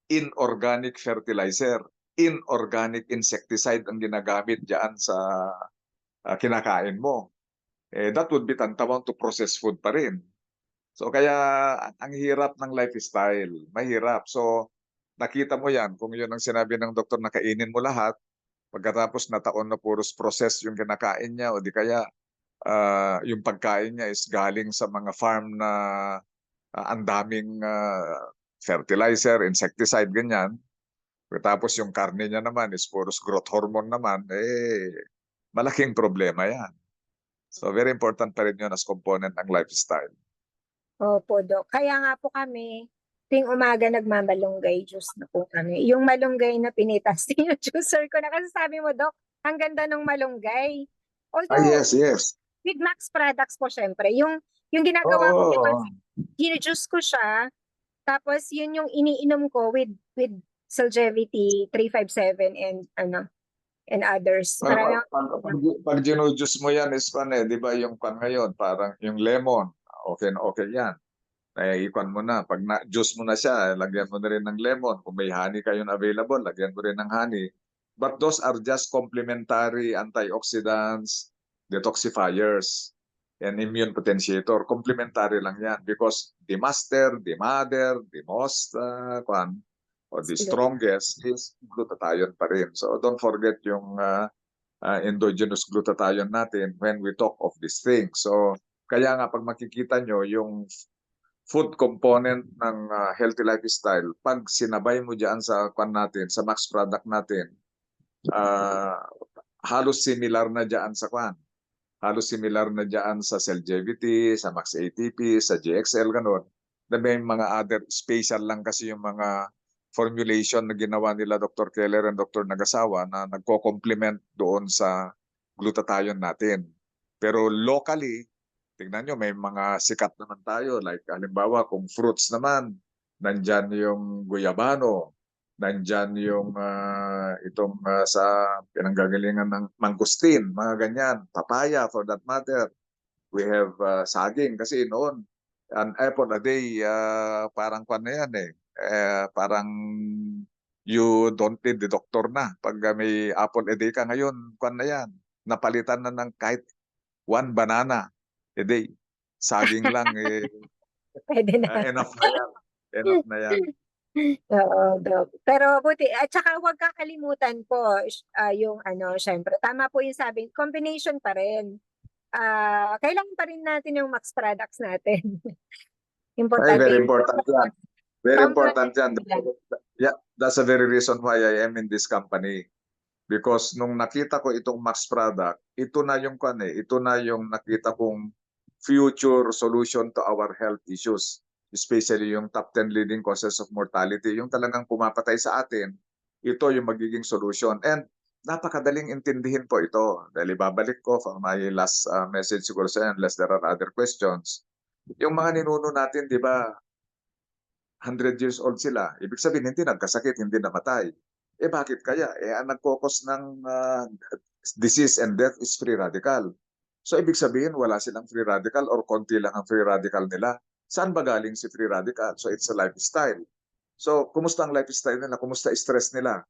inorganic fertilizer, inorganic insecticide ang ginagamit diyan sa kinakain mo. That would be tantamount to processed food pa rin. So kaya ang hirap ng lifestyle, mahirap. So nakita mo yan, kung yun ang sinabi ng doktor na kainin mo lahat, pagkatapos na taon na puros process yung kinakain niya o di kaya yung pagkain niya is galing sa mga farm na ang daming fertilizer, insecticide, ganyan. Tapos yung karne niya naman is puros growth hormone naman, malaking problema yan. So very important pa rin yun as component ng lifestyle. Opo, Dok. Kaya nga po kami, tuwing umaga nagmamalunggay juice na po kami. Yung malunggay na pinitas, juicer ko na. Kasi sabi mo, Dok, ang ganda ng malunggay. Although, Yes. with Max products po syempre, yung ginagawa ko, ginu-juice ko siya, tapos yun yung iniinom ko with Celgevity 357 and others. Pag ginujuice mo yan is di ba yung ngayon, parang yung lemon, okay yan. Ikwan mo na. Pag na-juice mo na siya, lagyan mo na rin ng lemon. Kung may honey kayon available, lagyan mo rin ng honey. But those are just complementary antioxidants, detoxifiers, and immune potentiator. Complementary lang yan because the master, the mother, the most or the strongest is glutathione pa rin. So don't forget yung endogenous glutathione natin when we talk of this thing. So kaya nga pag makikita nyo yung food component ng healthy lifestyle, pag sinabay mo dyan sa natin, sa Max product natin, halos similar na dyan sa halos similar na dyan sa Celgevity, sa Max ATP, sa GXL, ganun. Na may mga other special lang kasi yung mga formulation na ginawa nila Dr. Keller and Dr. Nagasawa na nagko-complement doon sa glutathione natin. Pero locally, tingnan nyo, may mga sikat naman tayo. Like, halimbawa, kung fruits naman, nandyan yung guyabano, nandyan yung itong sa pinanggagalingan ng mangustin, mga ganyan, papaya for that matter. We have saging kasi noon, an apple a day, parang na yan parang you don't need the doctor na. Pag may apple a day ka ngayon, na yan, napalitan na ng kahit one banana a day. Saging lang, Pwede na. enough na yan. Enough na yan. Oo, Dok. Pero buti, at saka huwag kakalimutan po, yung syempre, tama po yung sabi, combination pa rin. Kailangan pa rin natin yung Max products natin. Importante. Very important yan. Very important yan. Complement. Yeah, that's the very reason why I am in this company. Because nung nakita ko itong Max product, ito na yung ito na yung nakita kong future solution to our health issues. Especially yung top 10 leading causes of mortality, yung talagang pumapatay sa atin, ito yung magiging solution. And napakadaling intindihin po ito. Dahil ibabalik ko for my last message siguro sa unless there are other questions. Yung mga ninuno natin, di ba, 100 years old sila. Ibig sabihin, hindi nagkasakit, hindi namatay. Bakit kaya? Ang nagkokos ng disease and death is free radical. So, ibig sabihin, wala silang free radical or konti lang ang free radical nila. Saan ba galing si free radical? So, it's a lifestyle. So, kumusta ang lifestyle nila? Kumusta stress nila?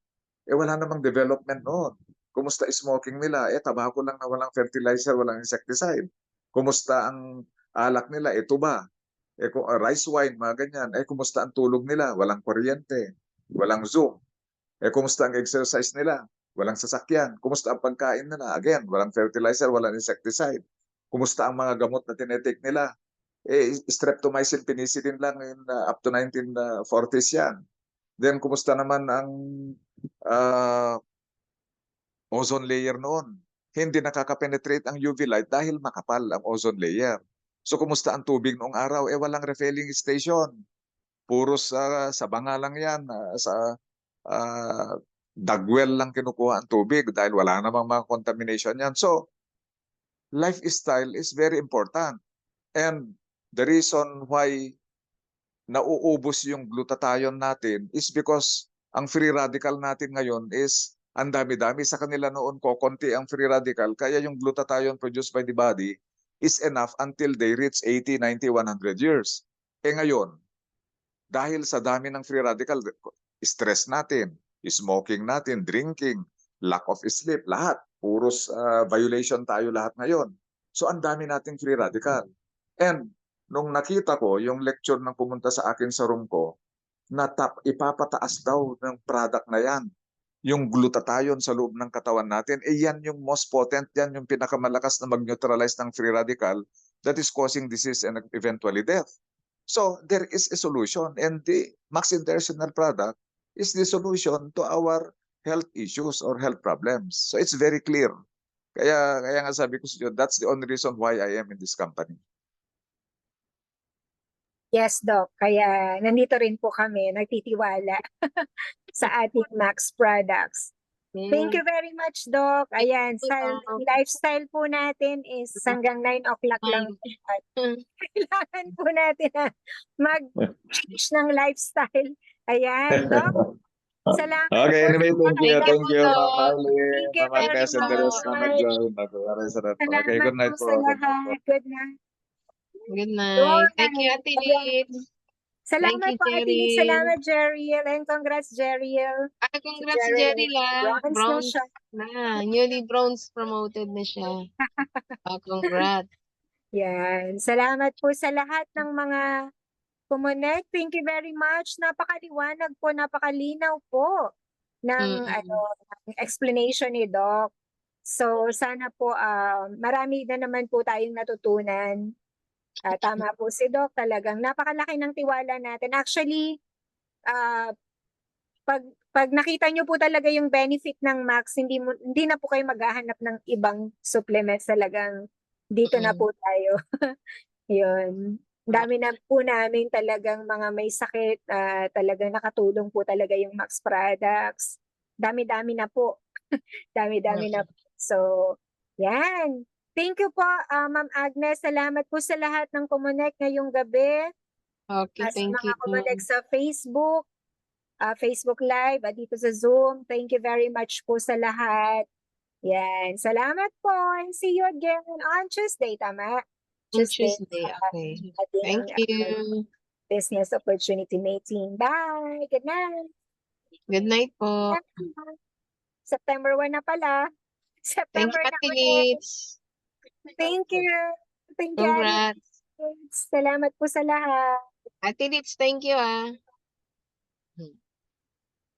Wala namang development noon. Kumusta smoking nila? Tabako lang na walang fertilizer, walang insecticide. Kumusta ang alak nila? Ito ba? Kung rice wine, mga ganyan. Kumusta ang tulog nila? Walang kuryente, walang Zoom. Kumusta ang exercise nila? Walang sasakyan. Kumusta ang pagkain nila? Again, walang fertilizer, walang insecticide. Kumusta ang mga gamot na tinetake nila? Streptomycin, penicillin lang up to 1940s yan. Then, kumusta naman ang ozone layer noon? Hindi nakaka-penetrate ang UV light dahil makapal ang ozone layer. So, kumusta ang tubig noong araw? Walang refilling station. Puro sa banga lang yan. Sa dagwell lang kinukuha ang tubig dahil wala namang mga contamination yan. So, lifestyle is very important. And the reason why nauubos yung glutathione natin is because ang free radical natin ngayon is ang dami-dami. Sa kanila noon, kokonti ang free radical. Kaya yung glutathione produced by the body is enough until they reach 80, 90, 100 years. Ngayon, dahil sa dami ng free radical, stress natin, smoking natin, drinking, lack of sleep, lahat. Puros violation tayo lahat ngayon. So ang dami nating free radical. And nung nakita ko yung lecture ng pumunta sa akin sa room ko, na ipapataas daw ng product na yan. Yung glutathione sa loob ng katawan natin, yan yung most potent, yan yung pinakamalakas na mag-neutralize ng free radical that is causing disease and eventually death. So there is a solution, and the Max International product is the solution to our health issues or health problems. So it's very clear. Kaya nga sabi ko sa inyo, that's the only reason why I am in this company. Yes, Doc. Kaya nandito rin po kami, nagtitiwala sa ating Max products. Thank you very much, Doc. Ayan, sa lifestyle po natin is hanggang 9 o'clock lang. Kailangan po natin na mag-change ng lifestyle. Ayan, Doc. Salamat Okay, po. anyway, thank you, Ma'am Marlene, Thank you Ma'am very Agnes, and the rest na much. nag-join. Okay, Salamat good night po po. sa lahat. Good night. Good night. Thank you, Ate Liz. Salamat Thank you, po, Ate Liz. Jerry. Salamat, Jeriel. And congrats, Jeriel. Congrats, Jerry. Jerry la. Bronze na Bronze siya. na. Newly bronze promoted na siya. Congrats. Yan. Salamat po sa lahat ng mga kumonek. Thank you very much. Napakaliwanag po, napakalinaw po ng ng explanation ni Doc. So sana po marami na naman po tayong natutunan. Tama po si Doc, talagang napakalaki ng tiwala natin. Actually, pag nakita nyo po talaga yung benefit ng Max, hindi na po kayo maghahanap ng ibang supplements. Talagang dito na po tayo. Yun. Dami na po namin talagang mga may sakit, talagang nakatulong po talaga yung Max products. Dami-dami na po. Dami-dami na po. So, yan. Thank you po, Ma'am Agnes. Salamat po sa lahat ng kumunek ngayong gabi. Okay, Sa thank mga you. kumunek sa Facebook, Facebook Live, at dito sa Zoom. Thank you very much po sa lahat. Yan. Salamat po. And see you again on Tuesday, tama? On Tuesday, okay. Thank you. Business opportunity meeting. Bye. Good night. Good night po. September 1 na pala. Thank September you, na Ate ulit. Liz. Thank you. Thank you, Congrats. Alice. Salamat po sa lahat. Ate Liz, thank you.